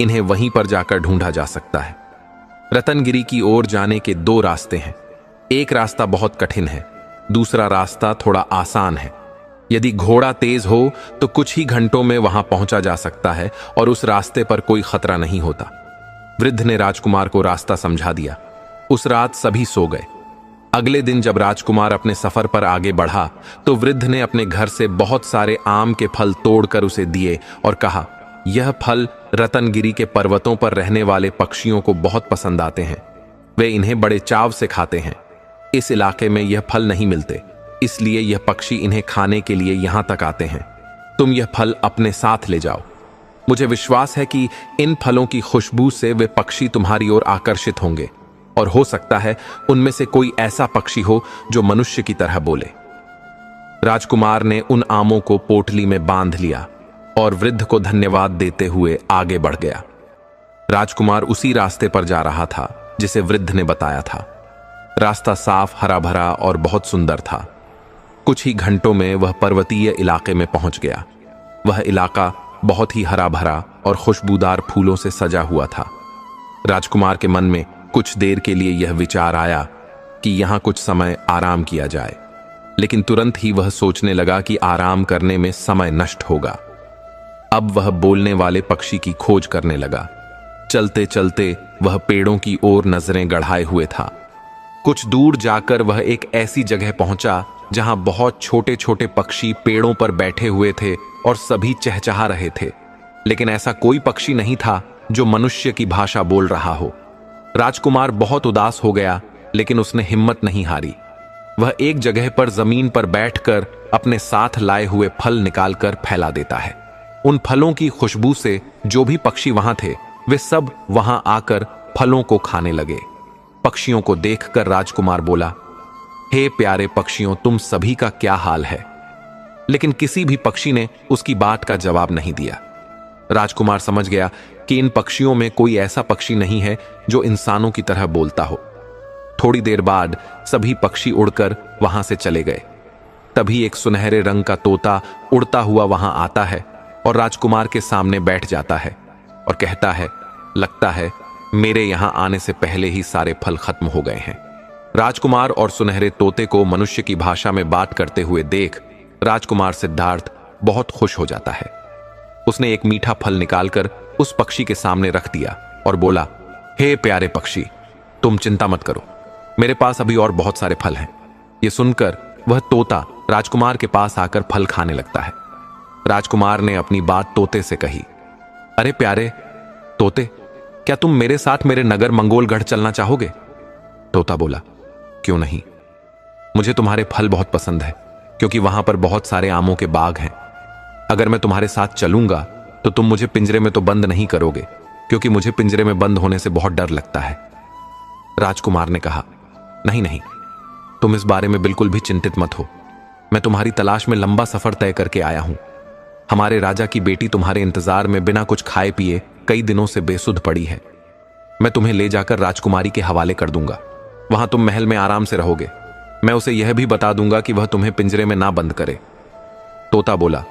इन्हें वहीं पर जाकर ढूंढा जा सकता है। रतनगिरी की ओर जाने के दो रास्ते हैं। एक रास्ता बहुत कठिन है, दूसरा रास्ता थोड़ा आसान है। यदि घोड़ा तेज हो तो कुछ ही घंटों में वहां पहुंचा जा सकता है और उस रास्ते पर कोई खतरा नहीं होता। वृद्ध ने राजकुमार को रास्ता समझा दिया। उस रात सभी सो गए। अगले दिन जब राजकुमार अपने सफर पर आगे बढ़ा तो वृद्ध ने अपने घर से बहुत सारे आम के फल तोड़कर उसे दिए और कहा, यह फल रतनगिरी के पर्वतों पर रहने वाले पक्षियों को बहुत पसंद आते हैं। वे इन्हें बड़े चाव से खाते हैं। इस इलाके में यह फल नहीं मिलते, इसलिए यह पक्षी इन्हें खाने के लिए यहां तक आते हैं। तुम यह फल अपने साथ ले जाओ। मुझे विश्वास है कि इन फलों की खुशबू से वे पक्षी तुम्हारी ओर आकर्षित होंगे और हो सकता है उनमें से कोई ऐसा पक्षी हो जो मनुष्य की तरह बोले। राजकुमार ने उन आमों को पोटली में बांध लिया और वृद्ध को धन्यवाद देते हुए आगे बढ़ गया। राजकुमार उसी रास्ते पर जा रहा था जिसे वृद्ध ने बताया था। रास्ता साफ, हरा भरा और बहुत सुंदर था। कुछ ही घंटों में वह पर्वतीय इलाके में पहुंच गया। वह इलाका बहुत ही हरा भरा और खुशबूदार फूलों से सजा हुआ था। राजकुमार के मन में कुछ देर के लिए यह विचार आया कि यहां कुछ समय आराम किया जाए, लेकिन तुरंत ही वह सोचने लगा कि आराम करने में समय नष्ट होगा। अब वह बोलने वाले पक्षी की खोज करने लगा। चलते चलते वह पेड़ों की ओर नजरें गड़ाए हुए था। कुछ दूर जाकर वह एक ऐसी जगह पहुंचा जहां बहुत छोटे छोटे पक्षी पेड़ों पर बैठे हुए थे और सभी चहचहा रहे थे, लेकिन ऐसा कोई पक्षी नहीं था जो मनुष्य की भाषा बोल रहा हो। राजकुमार बहुत उदास हो गया, लेकिन उसने हिम्मत नहीं हारी। वह एक जगह पर जमीन पर बैठकर अपने साथ लाए हुए फल निकालकर फैला देता है। उन फलों की खुशबू से जो भी पक्षी वहां थे वे सब वहां आकर फलों को खाने लगे। पक्षियों को देखकर राजकुमार बोला, हे प्यारे पक्षियों, तुम सभी का क्या हाल है? लेकिन किसी भी पक्षी ने उसकी बात का जवाब नहीं दिया। राजकुमार समझ गया कि इन पक्षियों में कोई ऐसा पक्षी नहीं है जो इंसानों की तरह बोलता हो। थोड़ी देर बाद सभी पक्षी उड़कर वहां से चले गए। तभी एक सुनहरे रंग का तोता उड़ता हुआ वहां आता है और राजकुमार के सामने बैठ जाता है और कहता है, लगता है मेरे यहां आने से पहले ही सारे फल खत्म हो गए हैं। राजकुमार और सुनहरे तोते को मनुष्य की भाषा में बात करते हुए देख राजकुमार सिद्धार्थ बहुत खुश हो जाता है। उसने एक मीठा फल निकालकर उस पक्षी के सामने रख दिया और बोला, हे प्यारे पक्षी, तुम चिंता मत करो, मेरे पास अभी और बहुत सारे फल हैं। यह सुनकर वह तोता राजकुमार के पास आकर फल खाने लगता है। राजकुमार ने अपनी बात तोते से कही, अरे प्यारे तोते, क्या तुम मेरे साथ मेरे नगर मंगोलगढ़ चलना चाहोगे? तोता बोला, क्यों नहीं, मुझे तुम्हारे फल बहुत पसंद है, क्योंकि वहां पर बहुत सारे आमों के बाग हैं। अगर मैं तुम्हारे साथ चलूंगा तो तुम मुझे पिंजरे में तो बंद नहीं करोगे, क्योंकि मुझे पिंजरे में बंद होने से बहुत डर लगता है। राजकुमार ने कहा, नहीं नहीं, तुम इस बारे में बिल्कुल भी चिंतित मत हो। मैं तुम्हारी तलाश में लंबा सफर तय करके आया हूं। हमारे राजा की बेटी तुम्हारे इंतजार में बिना कुछ खाए पिए कई दिनों से बेसुध पड़ी है। मैं तुम्हें ले जाकर राजकुमारी के हवाले कर दूंगा। वहां तुम महल में आराम से रहोगे। मैं उसे यह भी बता दूंगा कि वह तुम्हें पिंजरे में ना बंद करे। तोता बोला,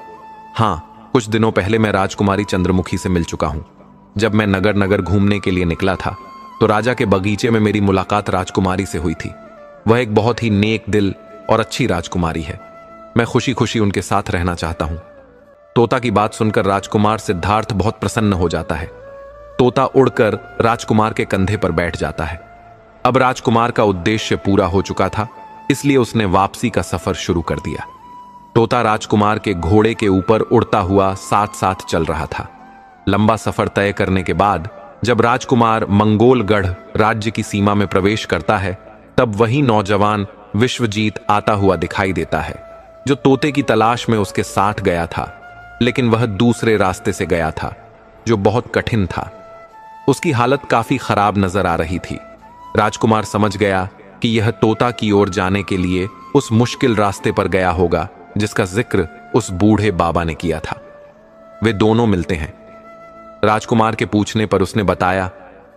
हाँ, कुछ दिनों पहले मैं राजकुमारी चंद्रमुखी से मिल चुका हूं। जब मैं नगर नगर घूमने के लिए निकला था तो राजा के बगीचे में मेरी मुलाकात राजकुमारी से हुई थी। वह एक बहुत ही नेक दिल और अच्छी राजकुमारी है। मैं खुशी खुशी उनके साथ रहना चाहता हूं। तोता की बात सुनकर राजकुमार सिद्धार्थ बहुत प्रसन्न हो जाता है। तोता उड़कर राजकुमार के कंधे पर बैठ जाता है अब राजकुमार का उद्देश्य पूरा हो चुका था, इसलिए उसने वापसी का सफर शुरू कर दिया। तोता राजकुमार के घोड़े के ऊपर उड़ता हुआ साथ साथ चल रहा था। लंबा सफर तय करने के बाद जब राजकुमार मंगोलगढ़ राज्य की सीमा में प्रवेश करता है, तब वही नौजवान विश्वजीत आता हुआ दिखाई देता है, जो तोते की तलाश में उसके साथ गया था, लेकिन वह दूसरे रास्ते से गया था, जो बहुत कठिन था। उसकी हालत काफी खराब नजर आ रही थी। राजकुमार समझ गया कि यह तोता की ओर जाने के लिए उस मुश्किल रास्ते पर गया होगा जिसका जिक्र उस बूढ़े बाबा ने किया था। वे दोनों मिलते हैं। राजकुमार के पूछने पर उसने बताया,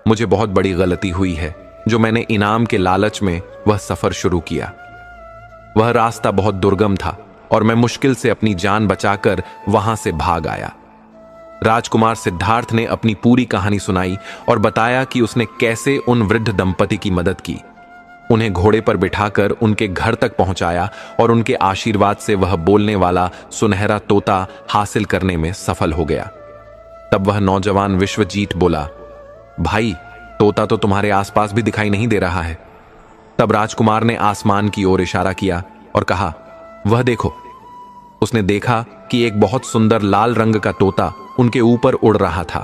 मुझे बहुत बड़ी गलती हुई है जो मैंने इनाम के लालच में वह सफर शुरू किया। वह रास्ता बहुत दुर्गम था और मैं मुश्किल से अपनी जान बचाकर वहां से भाग आया। राजकुमार सिद्धार्थ ने अपनी पूरी कहानी सुनाई और बताया कि उसने कैसे उन वृद्ध दंपति की मदद की, उन्हें घोड़े पर बिठाकर उनके घर तक पहुंचाया और उनके आशीर्वाद से वह बोलने वाला सुनहरा तोता हासिल करने में सफल हो गया। तब वह नौजवान विश्वजीत बोला, भाई, तोता तो तुम्हारे आसपास भी दिखाई नहीं दे रहा है। तब राजकुमार ने आसमान की ओर इशारा किया और कहा, वह देखो। उसने देखा कि एक बहुत सुंदर लाल रंग का तोता उनके ऊपर उड़ रहा था।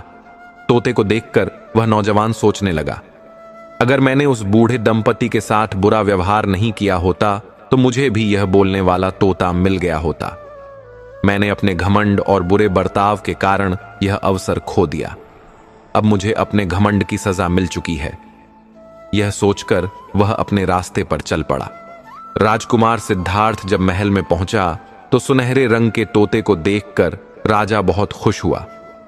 तोते को देखकर वह नौजवान सोचने लगा, अगर मैंने उस बूढ़े दंपति के साथ बुरा व्यवहार नहीं किया होता तो मुझे भी यह बोलने वाला तोता मिल गया होता। मैंने अपने घमंड और बुरे बर्ताव के कारण यह अवसर खो दिया। अब मुझे अपने घमंड की सजा मिल चुकी है। यह सोचकर वह अपने रास्ते पर चल पड़ा। राजकुमार सिद्धार्थ जब महल में पहुंचा तो सुनहरे रंग के तोते को देखकर राजा बहुत खुश हुआ।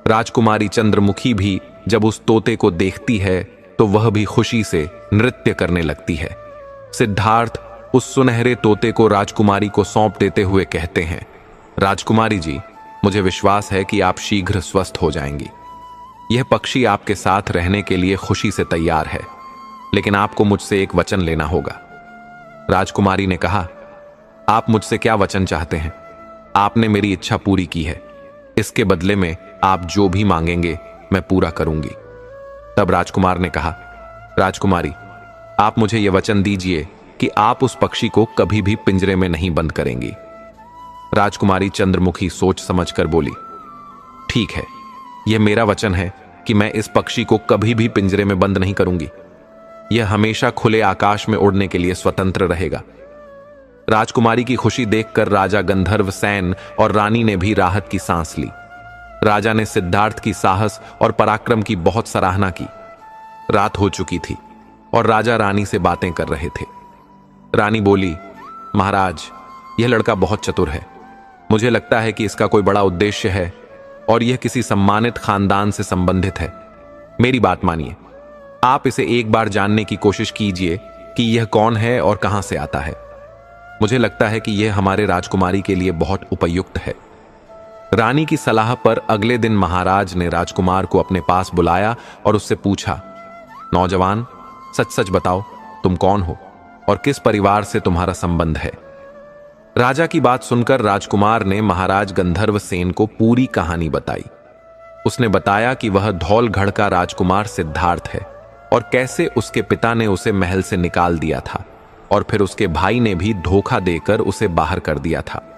राजकुमारी चंद्रमुखी भी जब उस तोते को देखती है तो वह भी खुशी से नृत्य करने लगती है। सिद्धार्थ उस सुनहरे तोते को राजकुमारी को सौंप देते हुए कहते हैं, राजकुमारी जी, मुझे विश्वास है कि आप शीघ्र स्वस्थ हो जाएंगी। यह पक्षी आपके साथ रहने के लिए खुशी से तैयार है, लेकिन आपको मुझसे एक वचन लेना होगा। राजकुमारी ने कहा, आप मुझसे क्या वचन चाहते हैं? आपने मेरी इच्छा पूरी की है, इसके बदले में आप जो भी मांगेंगे मैं पूरा करूंगी। तब राजकुमार ने कहा, राजकुमारी, आप मुझे यह वचन दीजिए कि आप उस पक्षी को कभी भी पिंजरे में नहीं बंद करेंगी। राजकुमारी चंद्रमुखी सोच समझकर बोली, ठीक है, यह मेरा वचन है कि मैं इस पक्षी को कभी भी पिंजरे में बंद नहीं करूंगी। यह हमेशा खुले आकाश में उड़ने के लिए स्वतंत्र रहेगा। राजकुमारी की खुशी देखकर राजा गंधर्व सेन और रानी ने भी राहत की सांस ली। राजा ने सिद्धार्थ की साहस और पराक्रम की बहुत सराहना की। रात हो चुकी थी और राजा रानी से बातें कर रहे थे। रानी बोली, महाराज, यह लड़का बहुत चतुर है। मुझे लगता है कि इसका कोई बड़ा उद्देश्य है और यह किसी सम्मानित खानदान से संबंधित है। मेरी बात मानिए, आप इसे एक बार जानने की कोशिश कीजिए कि यह कौन है और कहां से आता है। मुझे लगता है कि यह हमारे राजकुमारी के लिए बहुत उपयुक्त है। रानी की सलाह पर अगले दिन महाराज ने राजकुमार को अपने पास बुलाया और उससे पूछा, नौजवान, सच सच बताओ, तुम कौन हो और किस परिवार से तुम्हारा संबंध है? राजा की बात सुनकर राजकुमार ने महाराज गंधर्व सेन को पूरी कहानी बताई। उसने बताया कि वह धौलगढ़ का राजकुमार सिद्धार्थ है और कैसे उसके पिता ने उसे महल से निकाल दिया था और फिर उसके भाई ने भी धोखा देकर उसे बाहर कर दिया था।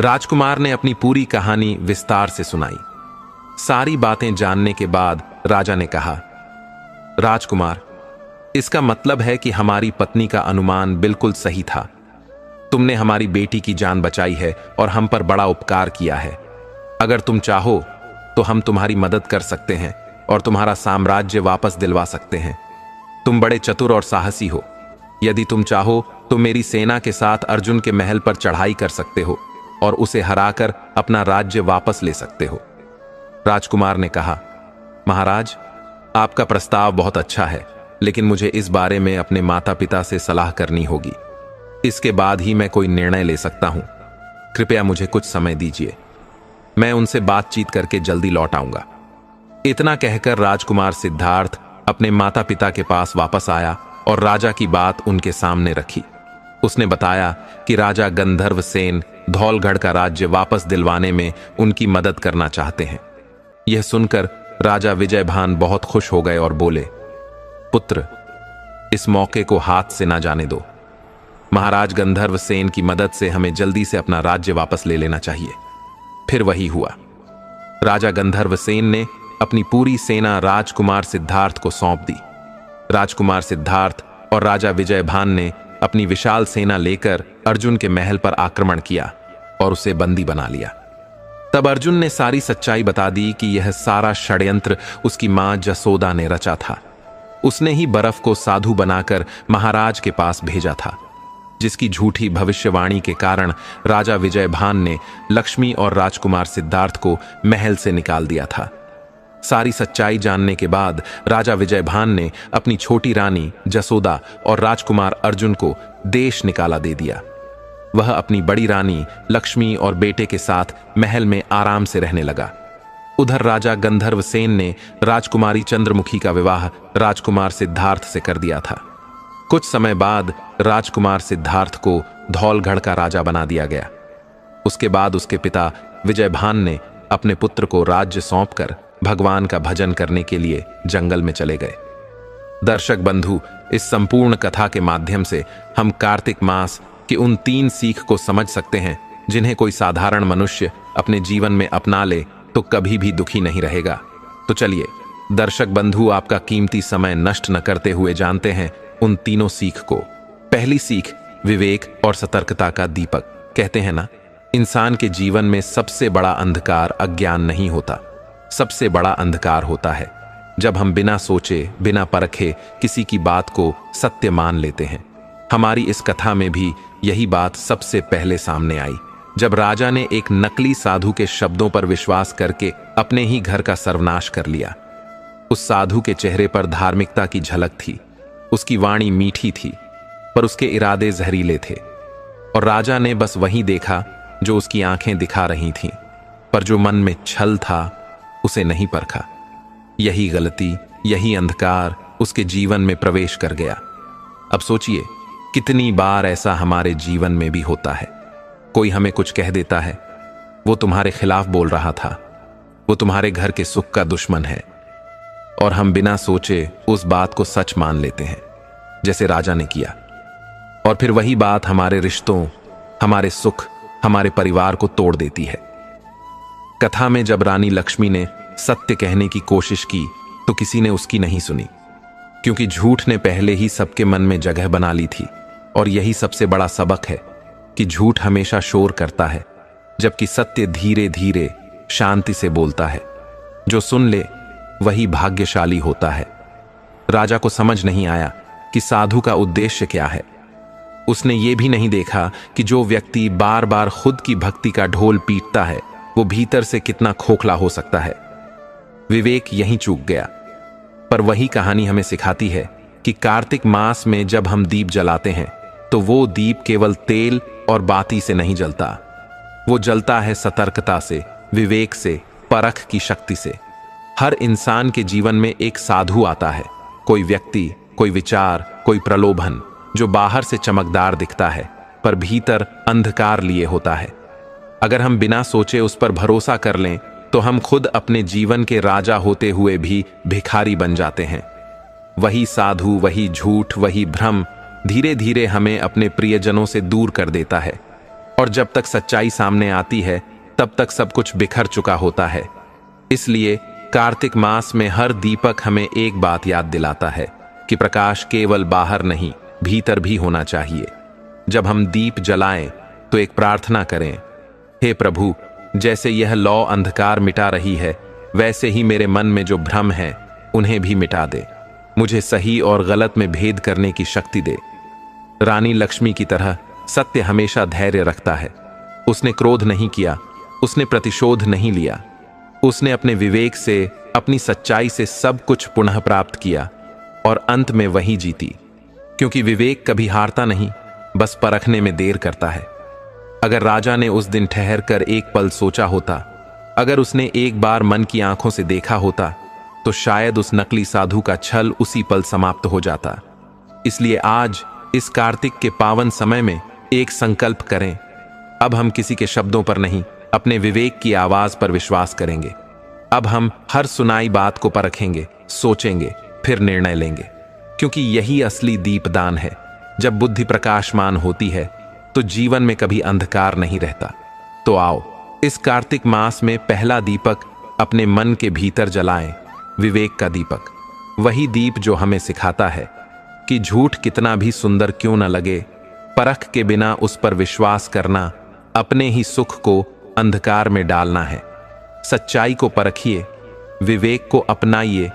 राजकुमार ने अपनी पूरी कहानी विस्तार से सुनाई। सारी बातें जानने के बाद राजा ने कहा, राजकुमार, इसका मतलब है कि हमारी पत्नी का अनुमान बिल्कुल सही था। तुमने हमारी बेटी की जान बचाई है और हम पर बड़ा उपकार किया है। अगर तुम चाहो तो हम तुम्हारी मदद कर सकते हैं और तुम्हारा साम्राज्य वापस दिलवा सकते हैं। तुम बड़े चतुर और साहसी हो। यदि तुम चाहो तो मेरी सेना के साथ अर्जुन के महल पर चढ़ाई कर सकते हो और उसे हराकर अपना राज्य वापस ले सकते हो। राजकुमार ने कहा, महाराज, आपका प्रस्ताव बहुत अच्छा है, लेकिन मुझे इस बारे में अपने माता पिता से सलाह करनी होगी। इसके बाद ही मैं कोई निर्णय ले सकता हूं। कृपया मुझे कुछ समय दीजिए। मैं उनसे बातचीत करके जल्दी लौट आऊंगा। इतना कहकर राजकुमार सिद्धार्थ अपने माता पिता के पास वापस आया और राजा की बात उनके सामने रखी। उसने बताया कि राजा गंधर्व सेन धौलगढ़ का राज्य वापस दिलवाने में उनकी मदद करना चाहते हैं। यह सुनकर राजा विजयभान बहुत खुश हो गए और बोले, पुत्र, इस मौके को हाथ से ना जाने दो। महाराज गंधर्व सेन की मदद से हमें जल्दी से अपना राज्य वापस ले लेना चाहिए। फिर वही हुआ। राजा गंधर्व सेन ने अपनी पूरी सेना राजकुमार सिद्धार्थ को सौंप दी। राजकुमार सिद्धार्थ और राजा विजयभान ने अपनी विशाल सेना लेकर अर्जुन के महल पर आक्रमण किया और उसे बंदी बना लिया। तब अर्जुन ने सारी सच्चाई बता दी कि यह सारा षड्यंत्र उसकी मां जसोदा ने रचा था। उसने ही बर्फ को साधु बनाकर महाराज के पास भेजा था, जिसकी झूठी भविष्यवाणी के कारण राजा विजयभान ने लक्ष्मी और राजकुमार सिद्धार्थ को महल से निकाल दिया था। सारी सच्चाई जानने के बाद राजा विजयभान ने अपनी छोटी रानी जसोदा और राजकुमार अर्जुन को देश निकाला दे दिया। वह अपनी बड़ी रानी लक्ष्मी और बेटे के साथ महल में आराम से रहने लगा। उधर राजा गंधर्व सेन ने राजकुमारी चंद्रमुखी का विवाह राजकुमार सिद्धार्थ से कर दिया था। कुछ समय बाद राजकुमार सिद्धार्थ को धौलगढ़ का राजा बना दिया गया। उसके बाद उसके पिता विजयभान ने अपने पुत्र को राज्य सौंपकर भगवान का भजन करने के लिए जंगल में चले गए। दर्शक बंधु, इस संपूर्ण कथा के माध्यम से हम कार्तिक मास की उन 3 सीख को समझ सकते हैं जिन्हें कोई साधारण मनुष्य अपने जीवन में अपना ले तो कभी भी दुखी नहीं रहेगा। तो चलिए दर्शक बंधु, आपका कीमती समय नष्ट न करते हुए जानते हैं उन तीनों सीख को। पहली सीख, विवेक और सतर्कता का दीपक। कहते हैं ना, इंसान के जीवन में सबसे बड़ा अंधकार अज्ञान नहीं होता, सबसे बड़ा अंधकार होता है जब हम बिना सोचे बिना परखे किसी की बात को सत्य मान लेते हैं। हमारी इस कथा में भी यही बात सबसे पहले सामने आई, जब राजा ने एक नकली साधु के शब्दों पर विश्वास करके अपने ही घर का सर्वनाश कर लिया। उस साधु के चेहरे पर धार्मिकता की झलक थी, उसकी वाणी मीठी थी, पर उसके इरादे जहरीले थे। और राजा ने बस वही देखा जो उसकी आंखें दिखा रही थीं, पर जो मन में छल था उसे नहीं परखा। यही गलती, यही अंधकार उसके जीवन में प्रवेश कर गया। अब सोचिए, कितनी बार ऐसा हमारे जीवन में भी होता है। कोई हमें कुछ कह देता है, वो तुम्हारे खिलाफ बोल रहा था, वो तुम्हारे घर के सुख का दुश्मन है, और हम बिना सोचे उस बात को सच मान लेते हैं, जैसे राजा ने किया। और फिर वही बात हमारे रिश्तों, हमारे सुख, हमारे परिवार को तोड़ देती है। कथा में जब रानी लक्ष्मी ने सत्य कहने की कोशिश की तो किसी ने उसकी नहीं सुनी, क्योंकि झूठ ने पहले ही सबके मन में जगह बना ली थी। और यही सबसे बड़ा सबक है कि झूठ हमेशा शोर करता है, जबकि सत्य धीरे धीरे शांति से बोलता है। जो सुन ले वही भाग्यशाली होता है। राजा को समझ नहीं आया कि साधु का उद्देश्य क्या है। उसने ये भी नहीं देखा कि जो व्यक्ति बार बार खुद की भक्ति का ढोल पीटता है वो भीतर से कितना खोखला हो सकता है। विवेक यहीं चूक गया। पर वही कहानी हमें सिखाती है कि कार्तिक मास में जब हम दीप जलाते हैं तो वो दीप केवल तेल और बाती से नहीं जलता, वो जलता है सतर्कता से, विवेक से, परख की शक्ति से। हर इंसान के जीवन में एक साधु आता है, कोई व्यक्ति, कोई विचार, कोई प्रलोभन, जो बाहर से चमकदार दिखता है पर भीतर अंधकार लिए होता है। अगर हम बिना सोचे उस पर भरोसा कर लें तो हम खुद अपने जीवन के राजा होते हुए भी भिखारी बन जाते हैं। वही साधु, वही झूठ, वही भ्रम धीरे धीरे हमें अपने प्रियजनों से दूर कर देता है। और जब तक सच्चाई सामने आती है तब तक सब कुछ बिखर चुका होता है। इसलिए कार्तिक मास में हर दीपक हमें एक बात याद दिलाता है कि प्रकाश केवल बाहर नहीं, भीतर भी होना चाहिए। जब हम दीप जलाएं तो एक प्रार्थना करें, हे प्रभु, जैसे यह लौ अंधकार मिटा रही है वैसे ही मेरे मन में जो भ्रम है उन्हें भी मिटा दे। मुझे सही और गलत में भेद करने की शक्ति दे। रानी लक्ष्मी की तरह सत्य हमेशा धैर्य रखता है। उसने क्रोध नहीं किया, उसने प्रतिशोध नहीं लिया। उसने अपने विवेक से, अपनी सच्चाई से सब कुछ पुनः प्राप्त किया और अंत में वही जीती। क्योंकि विवेक कभी हारता नहीं, बस परखने में देर करता है। अगर राजा ने उस दिन ठहर कर एक पल सोचा होता, अगर उसने एक बार मन की आंखों से देखा होता, तो शायद उस नकली साधु का छल उसी पल समाप्त हो जाता। इसलिए आज इस कार्तिक के पावन समय में एक संकल्प करें। अब हम किसी के शब्दों पर नहीं, अपने विवेक की आवाज पर विश्वास करेंगे। अब हम हर सुनाई बात को परखेंगे, सोचेंगे, फिर निर्णय लेंगे। क्योंकि यही असली दीपदान है। जब बुद्धि प्रकाशमान होती है तो जीवन में कभी अंधकार नहीं रहता। तो आओ, इस कार्तिक मास में पहला दीपक अपने मन के भीतर जलाएं, विवेक का दीपक। वही दीप जो हमें सिखाता है कि झूठ कितना भी सुंदर क्यों न लगे, परख के बिना उस पर विश्वास करना अपने ही सुख को अंधकार में डालना है। सच्चाई को परखिए, विवेक को अपनाइए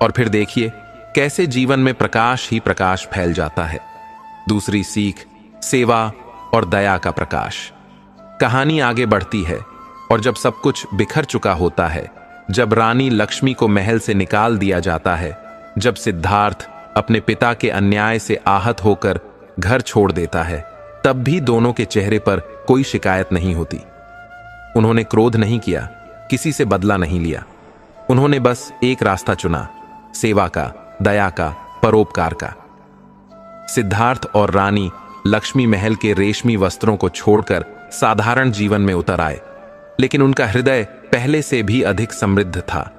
और फिर देखिए कैसे जीवन में प्रकाश ही प्रकाश फैल जाता है। दूसरी सीख, सेवा और दया का प्रकाश। कहानी आगे बढ़ती है और जब सब कुछ बिखर चुका होता है, जब रानी लक्ष्मी को महल से निकाल दिया जाता है, जब सिद्धार्थ अपने पिता के अन्याय से आहत होकर घर छोड़ देता है, तब भी दोनों के चेहरे पर कोई शिकायत नहीं होती। उन्होंने क्रोध नहीं किया, किसी से बदला नहीं लिया। उन्होंने बस एक रास्ता चुना, सेवा का, दया का, परोपकार का। सिद्धार्थ और रानी लक्ष्मी महल के रेशमी वस्त्रों को छोड़कर साधारण जीवन में उतर आए, लेकिन उनका हृदय पहले से भी अधिक समृद्ध था,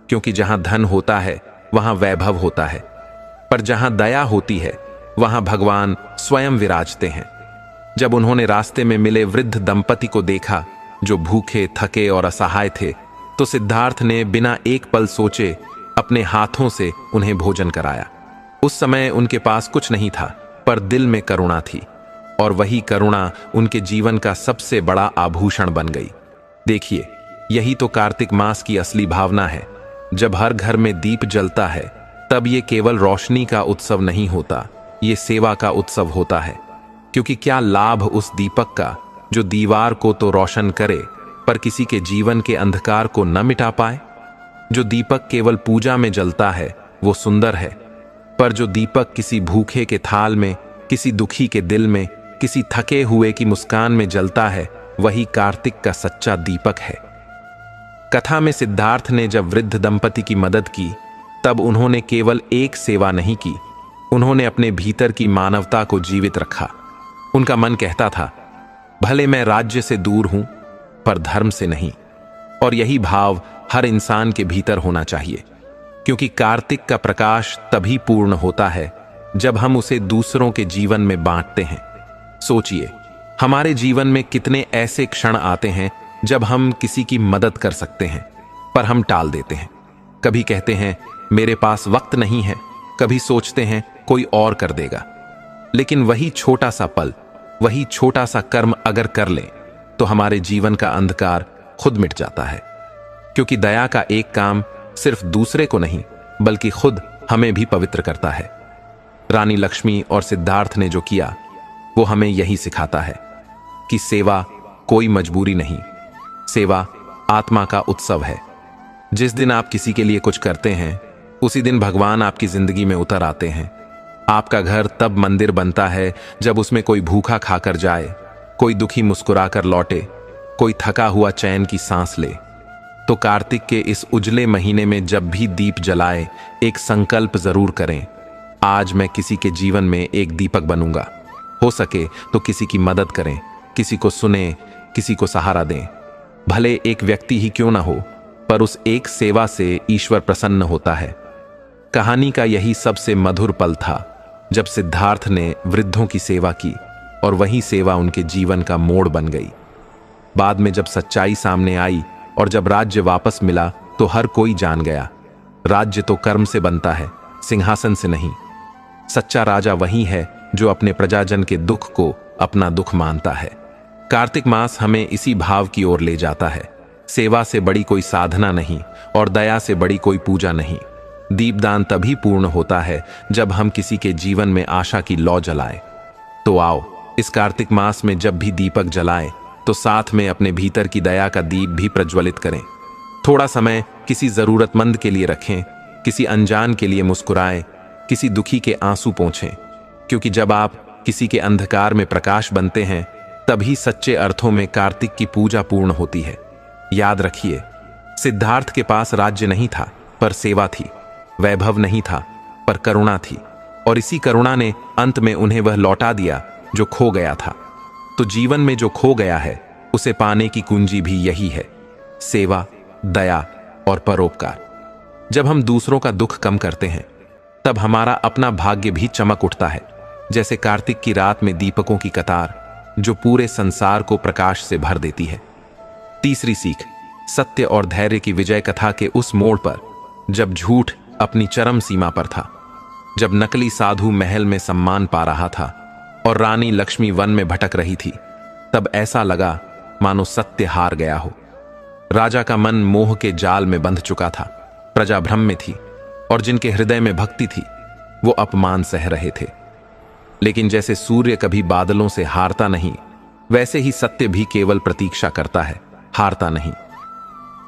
क्योंकि जहां धन होता है वहां वैभव होता है, पर जहां दया होती है वहां भगवान स्वयं विराजते हैं। जब उन्होंने रास्ते में मिले वृद्ध दंपति को देखा जो भूखे, थके और असहाय थे, तो सिद्धार्थ ने बिना एक पल सोचे अपने हाथों से उन्हें भोजन कराया। उस समय उनके पास कुछ नहीं था, पर दिल में करुणा थी, और वही करुणा उनके जीवन का सबसे बड़ा आभूषण बन गई। देखिए, यही तो कार्तिक मास की असली भावना है। जब हर घर में दीप जलता है, तब ये केवल रोशनी का उत्सव नहीं होता, ये सेवा का उत्सव होता है। क्योंकि क्या लाभ उस दीपक का जो दीवार को तो रोशन करे, पर किसी के जीवन के अंधकार को न मिटा पाए। जो दीपक केवल पूजा में जलता है वो सुंदर है, पर जो दीपक किसी भूखे के थाल में, किसी दुखी के दिल में, किसी थके हुए की मुस्कान में जलता है, वही कार्तिक का सच्चा दीपक है। कथा में सिद्धार्थ ने जब वृद्ध दंपति की मदद की, तब उन्होंने केवल एक सेवा नहीं की, उन्होंने अपने भीतर की मानवता को जीवित रखा। उनका मन कहता था, भले मैं राज्य से दूर हूं, पर धर्म से नहीं। और यही भाव हर इंसान के भीतर होना चाहिए, क्योंकि कार्तिक का प्रकाश तभी पूर्ण होता है जब हम उसे दूसरों के जीवन में बांटते हैं। सोचिए, हमारे जीवन में कितने ऐसे क्षण आते हैं जब हम किसी की मदद कर सकते हैं, पर हम टाल देते हैं। कभी कहते हैं मेरे पास वक्त नहीं है, कभी सोचते हैं कोई और कर देगा। लेकिन वही छोटा सा पल, वही छोटा सा कर्म अगर कर लें, तो हमारे जीवन का अंधकार खुद मिट जाता है। क्योंकि दया का एक काम सिर्फ दूसरे को नहीं, बल्कि खुद हमें भी पवित्र करता है। रानी लक्ष्मी और सिद्धार्थ ने जो किया, वो हमें यही सिखाता है कि सेवा कोई मजबूरी नहीं, सेवा आत्मा का उत्सव है। जिस दिन आप किसी के लिए कुछ करते हैं, उसी दिन भगवान आपकी जिंदगी में उतर आते हैं। आपका घर तब मंदिर बनता है जब उसमें कोई भूखा खाकर जाए, कोई दुखी मुस्कुराकर लौटे, कोई थका हुआ चैन की सांस ले। तो कार्तिक के इस उजले महीने में जब भी दीप जलाए, एक संकल्प जरूर करें, आज मैं किसी के जीवन में एक दीपक बनूंगा। हो सके तो किसी की मदद करें, किसी को सुने, किसी को सहारा दें। भले एक व्यक्ति ही क्यों ना हो, पर उस एक सेवा से ईश्वर प्रसन्न होता है। कहानी का यही सबसे मधुर पल था जब सिद्धार्थ ने वृद्धों की सेवा की, और वही सेवा उनके जीवन का मोड़ बन गई। बाद में जब सच्चाई सामने आई और जब राज्य वापस मिला, तो हर कोई जान गया, राज्य तो कर्म से बनता है, सिंहासन से नहीं। सच्चा राजा वही है जो अपने प्रजाजन के दुख को अपना दुख मानता है। कार्तिक मास हमें इसी भाव की ओर ले जाता है। सेवा से बड़ी कोई साधना नहीं, और दया से बड़ी कोई पूजा नहीं। दीपदान तभी पूर्ण होता है जब हम किसी के जीवन में आशा की लौ जलाएं। तो आओ, इस कार्तिक मास में जब भी दीपक जलाएं, तो साथ में अपने भीतर की दया का दीप भी प्रज्वलित करें। थोड़ा समय किसी जरूरतमंद के लिए रखें, किसी अनजान के लिए मुस्कुराएं, किसी दुखी के आंसू पोंछें। क्योंकि जब आप किसी के अंधकार में प्रकाश बनते हैं, तभी सच्चे अर्थों में कार्तिक की पूजा पूर्ण होती है। याद रखिए, सिद्धार्थ के पास राज्य नहीं था, पर सेवा थी। वैभव नहीं था, पर करुणा थी, और इसी करुणा ने अंत में उन्हें वह लौटा दिया जो खो गया था। तो जीवन में जो खो गया है, उसे पाने की कुंजी भी यही है, सेवा, दया और परोपकार। जब हम दूसरों का दुख कम करते हैं, तब हमारा अपना भाग्य भी चमक उठता है, जैसे कार्तिक की रात में दीपकों की कतार जो पूरे संसार को प्रकाश से भर देती है। तीसरी सीख, सत्य और धैर्य की विजय कथा के उस मोड़ पर, जब झूठ अपनी चरम सीमा पर था, जब नकली साधु महल में सम्मान पा रहा था और रानी लक्ष्मी वन में भटक रही थी, तब ऐसा लगा मानो सत्य हार गया हो। राजा का मन मोह के जाल में बंध चुका था, प्रजा भ्रम में थी और जिनके हृदय में भक्ति थी वो अपमान सह रहे थे। लेकिन जैसे सूर्य कभी बादलों से हारता नहीं, वैसे ही सत्य भी केवल प्रतीक्षा करता है, हारता नहीं।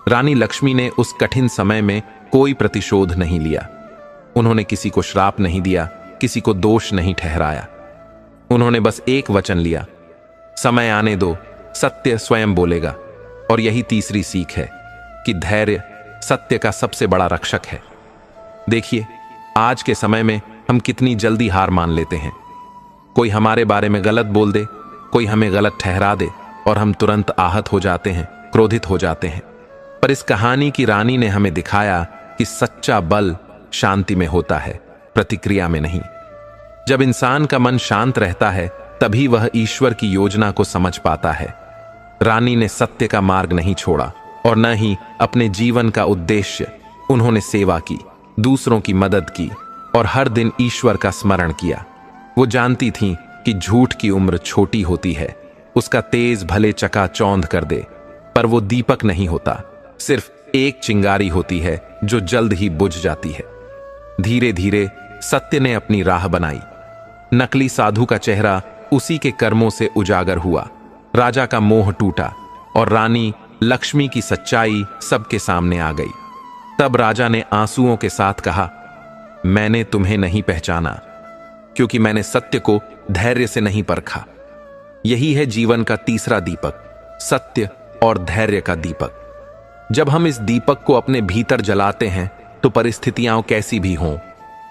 रानी लक्ष्मी ने उस कठिन समय में कोई प्रतिशोध नहीं लिया। उन्होंने किसी को श्राप नहीं दिया, किसी को दोष नहीं ठहराया। उन्होंने बस एक वचन लिया, समय आने दो, सत्य स्वयं बोलेगा। और यही तीसरी सीख है कि धैर्य सत्य का सबसे बड़ा रक्षक है। देखिए, आज के समय में हम कितनी जल्दी हार मान लेते हैं। कोई हमारे बारे में गलत बोल दे, कोई हमें गलत ठहरा दे और हम तुरंत आहत हो जाते हैं, क्रोधित हो जाते हैं। पर इस कहानी की रानी ने हमें दिखाया कि सच्चा बल शांति में होता है, प्रतिक्रिया में नहीं। जब इंसान का मन शांत रहता है, तभी वह ईश्वर की योजना को समझ पाता है। रानी ने सत्य का मार्ग नहीं छोड़ा और न ही अपने जीवन का उद्देश्य। उन्होंने सेवा की, दूसरों की मदद की और हर दिन ईश्वर का स्मरण किया। वो जानती थीं कि झूठ की उम्र छोटी होती है, उसका तेज भले चकाचौंध कर दे, पर वो दीपक नहीं होता, सिर्फ एक चिंगारी होती है जो जल्द ही बुझ जाती है। धीरे धीरे सत्य ने अपनी राह बनाई। नकली साधु का चेहरा उसी के कर्मों से उजागर हुआ। राजा का मोह टूटा और रानी लक्ष्मी की सच्चाई सबके सामने आ गई। तब राजा ने आंसुओं के साथ कहा, मैंने तुम्हें नहीं पहचाना क्योंकि मैंने सत्य को धैर्य से नहीं परखा। यही है जीवन का तीसरा दीपक, सत्य और धैर्य का दीपक। जब हम इस दीपक को अपने भीतर जलाते हैं तो परिस्थितियां कैसी भी हों,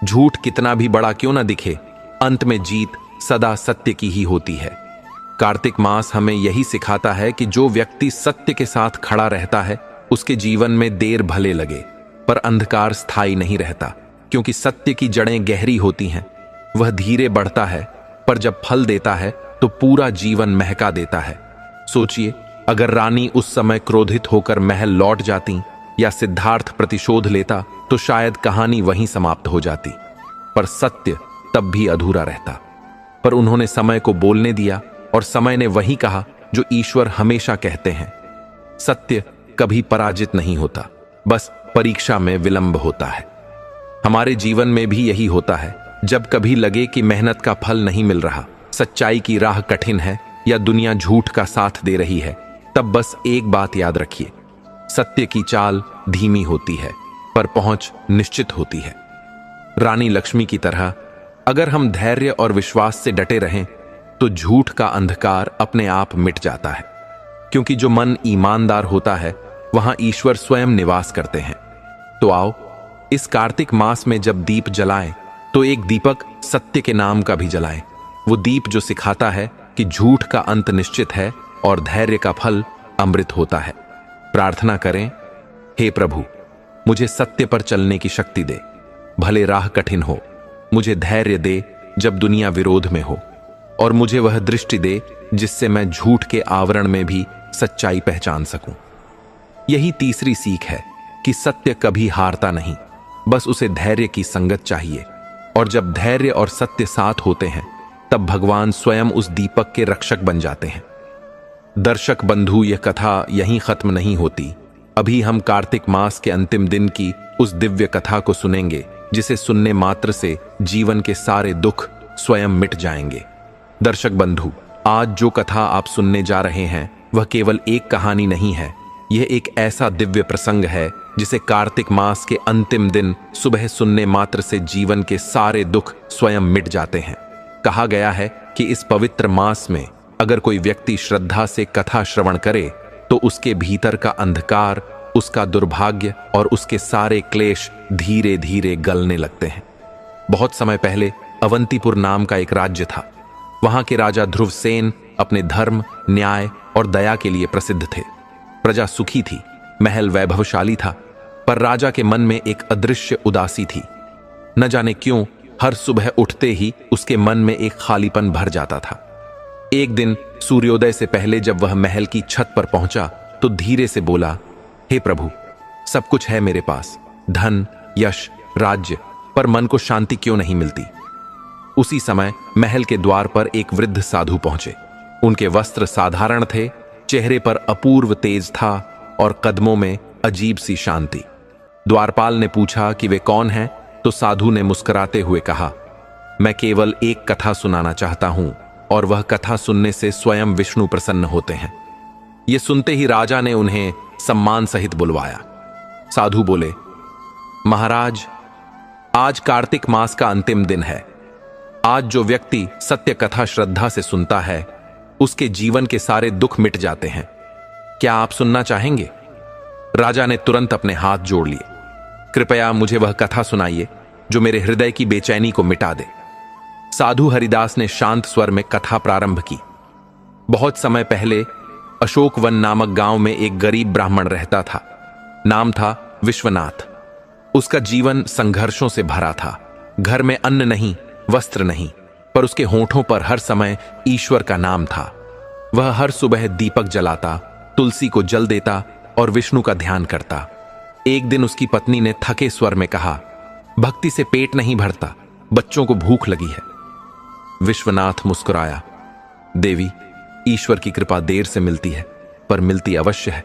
झूठ कितना भी बड़ा क्यों ना दिखे, अंत में जीत सदा सत्य की ही होती है। कार्तिक मास हमें यही सिखाता है कि जो व्यक्ति सत्य के साथ खड़ा रहता है, उसके जीवन में देर भले लगे पर अंधकार स्थायी नहीं रहता, क्योंकि सत्य की जड़ें गहरी होती हैं। वह धीरे बढ़ता है पर जब फल देता है तो पूरा जीवन महका देता है। सोचिए, अगर रानी उस समय क्रोधित होकर महल लौट जाती या सिद्धार्थ प्रतिशोध लेता तो शायद कहानी वहीं समाप्त हो जाती, पर सत्य तब भी अधूरा रहता। पर उन्होंने समय को बोलने दिया और समय ने वही कहा जो ईश्वर हमेशा कहते हैं, सत्य कभी पराजित नहीं होता, बस परीक्षा में विलंब होता है। हमारे जीवन में भी यही होता है। जब कभी लगे कि मेहनत का फल नहीं मिल रहा, सच्चाई की राह कठिन है या दुनिया झूठ का साथ दे रही है, तब बस एक बात याद रखिए, सत्य की चाल धीमी होती है पर पहुंच निश्चित होती है। रानी लक्ष्मी की तरह अगर हम धैर्य और विश्वास से डटे रहें तो झूठ का अंधकार अपने आप मिट जाता है, क्योंकि जो मन ईमानदार होता है वहां ईश्वर स्वयं निवास करते हैं। तो आओ, इस कार्तिक मास में जब दीप जलाएं तो एक दीपक सत्य के नाम का भी जलाएं, वो दीप जो सिखाता है कि झूठ का अंत निश्चित है और धैर्य का फल अमृत होता है। प्रार्थना करें, हे प्रभु, मुझे सत्य पर चलने की शक्ति दे, भले राह कठिन हो, मुझे धैर्य दे जब दुनिया विरोध में हो, और मुझे वह दृष्टि दे जिससे मैं झूठ के आवरण में भी सच्चाई पहचान सकूं। यही तीसरी सीख है कि सत्य कभी हारता नहीं, बस उसे धैर्य की संगत चाहिए। और जब धैर्य और सत्य साथ होते हैं तब भगवान स्वयं उस दीपक के रक्षक बन जाते हैं। दर्शक बंधु, यह कथा यहीं खत्म नहीं होती। अभी हम कार्तिक मास के अंतिम दिन की उस दिव्य कथा को सुनेंगे जिसे सुनने मात्र से जीवन के सारे दुख स्वयं मिट जाएंगे। दर्शक बंधु, आज जो कथा आप सुनने जा रहे हैं वह केवल एक कहानी नहीं है, यह एक ऐसा दिव्य प्रसंग है जिसे कार्तिक मास के अंतिम दिन सुबह सुनने मात्र से जीवन के सारे दुख स्वयं मिट जाते हैं। कहा गया है कि इस पवित्र मास में अगर कोई व्यक्ति श्रद्धा से कथा श्रवण करे तो उसके भीतर का अंधकार, उसका दुर्भाग्य और उसके सारे क्लेश धीरे धीरे गलने लगते हैं। बहुत समय पहले अवंतीपुर नाम का एक राज्य था। वहां के राजा ध्रुवसेन अपने धर्म, न्याय और दया के लिए प्रसिद्ध थे। प्रजा सुखी थी, महल वैभवशाली था, पर राजा के मन में एक अदृश्य उदासी थी। न जाने क्यों हर सुबह उठते ही उसके मन में एक खालीपन भर जाता था। एक दिन सूर्योदय से पहले जब वह महल की छत पर पहुंचा तो धीरे से बोला, हे प्रभु, सब कुछ है मेरे पास, धन, यश, राज्य, पर मन को शांति क्यों नहीं मिलती। उसी समय महल के द्वार पर एक वृद्ध साधु पहुंचे। उनके वस्त्र साधारण थे, चेहरे पर अपूर्व तेज था और कदमों में अजीब सी शांति। द्वारपाल ने पूछा कि वे कौन हैं, तो साधु ने मुस्कुराते हुए कहा, मैं केवल एक कथा सुनाना चाहता हूं और वह कथा सुनने से स्वयं विष्णु प्रसन्न होते हैं। यह सुनते ही राजा ने उन्हें सम्मान सहित बुलवाया। साधु बोले, महाराज, आज कार्तिक मास का अंतिम दिन है। आज जो व्यक्ति सत्य कथा श्रद्धा से सुनता है उसके जीवन के सारे दुख मिट जाते हैं। क्या आप सुनना चाहेंगे? राजा ने तुरंत अपने हाथ जोड़ लिए। कृपया मुझे वह कथा सुनाइए जो मेरे हृदय की बेचैनी को मिटा दे। साधु हरिदास ने शांत स्वर में कथा प्रारंभ की। बहुत समय पहले अशोकवन नामक गांव में एक गरीब ब्राह्मण रहता था। नाम था विश्वनाथ। उसका जीवन संघर्षों से भरा था। घर में अन्न नहीं, वस्त्र नहीं, पर उसके होठों पर हर समय ईश्वर का नाम था। वह हर सुबह दीपक जलाता, तुलसी को जल देता और विष्णु का ध्यान करता। एक दिन उसकी पत्नी ने थके स्वर में कहा, भक्ति से पेट नहीं भरता, बच्चों को भूख लगी है। विश्वनाथ मुस्कुराया, देवी, ईश्वर की कृपा देर से मिलती है पर मिलती अवश्य है।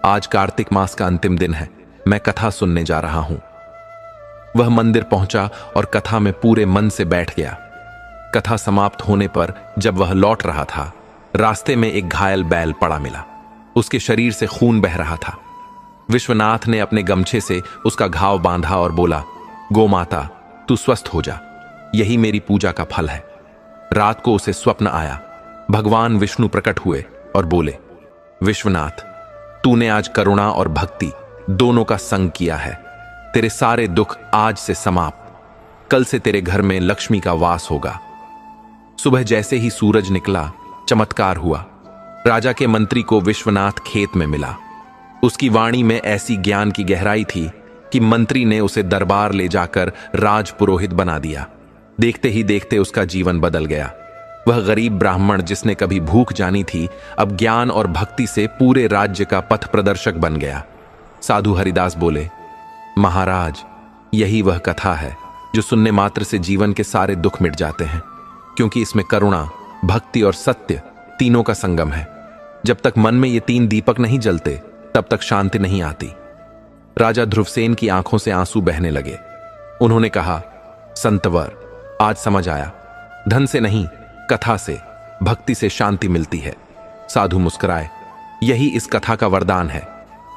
आज कार्तिक मास का अंतिम दिन है, मैं कथा सुनने जा रहा हूं। वह मंदिर पहुंचा और कथा में पूरे मन से बैठ गया। कथा समाप्त होने पर जब वह लौट रहा था, रास्ते में एक घायल बैल पड़ा मिला। उसके शरीर से खून बह रहा था। विश्वनाथ ने अपने गमछे से उसका घाव बांधा और बोला, गोमाता, तू स्वस्थ हो जा, यही मेरी पूजा का फल है। रात को उसे स्वप्न आया। भगवान विष्णु प्रकट हुए और बोले, विश्वनाथ, तूने आज करुणा और भक्ति दोनों का संग किया है। तेरे सारे दुख आज से समाप्त। कल से तेरे घर में लक्ष्मी का वास होगा। सुबह जैसे ही सूरज निकला, चमत्कार हुआ। राजा के मंत्री को विश्वनाथ खेत में मिला। उसकी वाणी में ऐसी ज्ञान की गहराई थी कि मंत्री ने उसे दरबार ले जाकर राज पुरोहित बना दिया। देखते ही देखते उसका जीवन बदल गया। वह गरीब ब्राह्मण जिसने कभी भूख जानी थी, अब ज्ञान और भक्ति से पूरे राज्य का पथ प्रदर्शक बन गया। साधु हरिदास बोले, महाराज, यही वह कथा है जो सुनने मात्र से जीवन के सारे दुख मिट जाते हैं, क्योंकि इसमें करुणा, भक्ति और सत्य तीनों का संगम है। जब तक मन में ये तीन दीपक नहीं जलते तब तक शांति नहीं आती। राजा ध्रुवसेन की आंखों से आंसू बहने लगे। उन्होंने कहा, संतवर, आज समझ आया, धन से नहीं, कथा से, भक्ति से शांति मिलती है। साधु मुस्कुराए। यही इस कथा का वरदान है।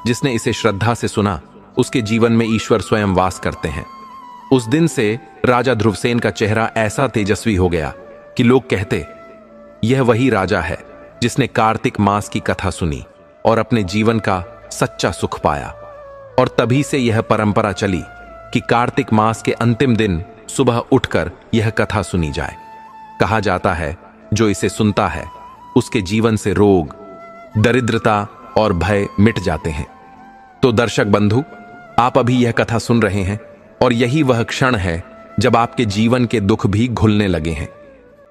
जिसने इसे श्रद्धा से सुना, उसके जीवन में ईश्वर स्वयं वास करते हैं। उस दिन से राजा ध्रुवसेन का चेहरा ऐसा तेजस्वी हो गया कि लोग कहते, यह वही राजा है जिसने कार्तिक मास की कथा सुनी और अपने जीवन का सच्चा सुख पाया। और तभी से यह परंपरा चली कि कार्तिक मास के अंतिम दिन सुबह उठकर यह कथा सुनी जाए। कहा जाता है, जो इसे सुनता है उसके जीवन से रोग, दरिद्रता और भय मिट जाते हैं। तो दर्शक बंधु, आप अभी यह कथा सुन रहे हैं और यही वह क्षण है जब आपके जीवन के दुख भी घुलने लगे हैं।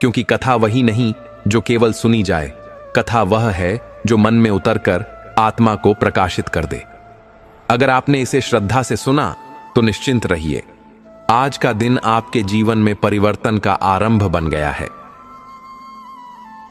क्योंकि कथा वही नहीं जो केवल सुनी जाए, कथा वह है जो मन में उतरकर आत्मा को प्रकाशित कर दे। अगर आपने इसे श्रद्धा से सुना तो निश्चिंत रहिए, आज का दिन आपके जीवन में परिवर्तन का आरंभ बन गया है।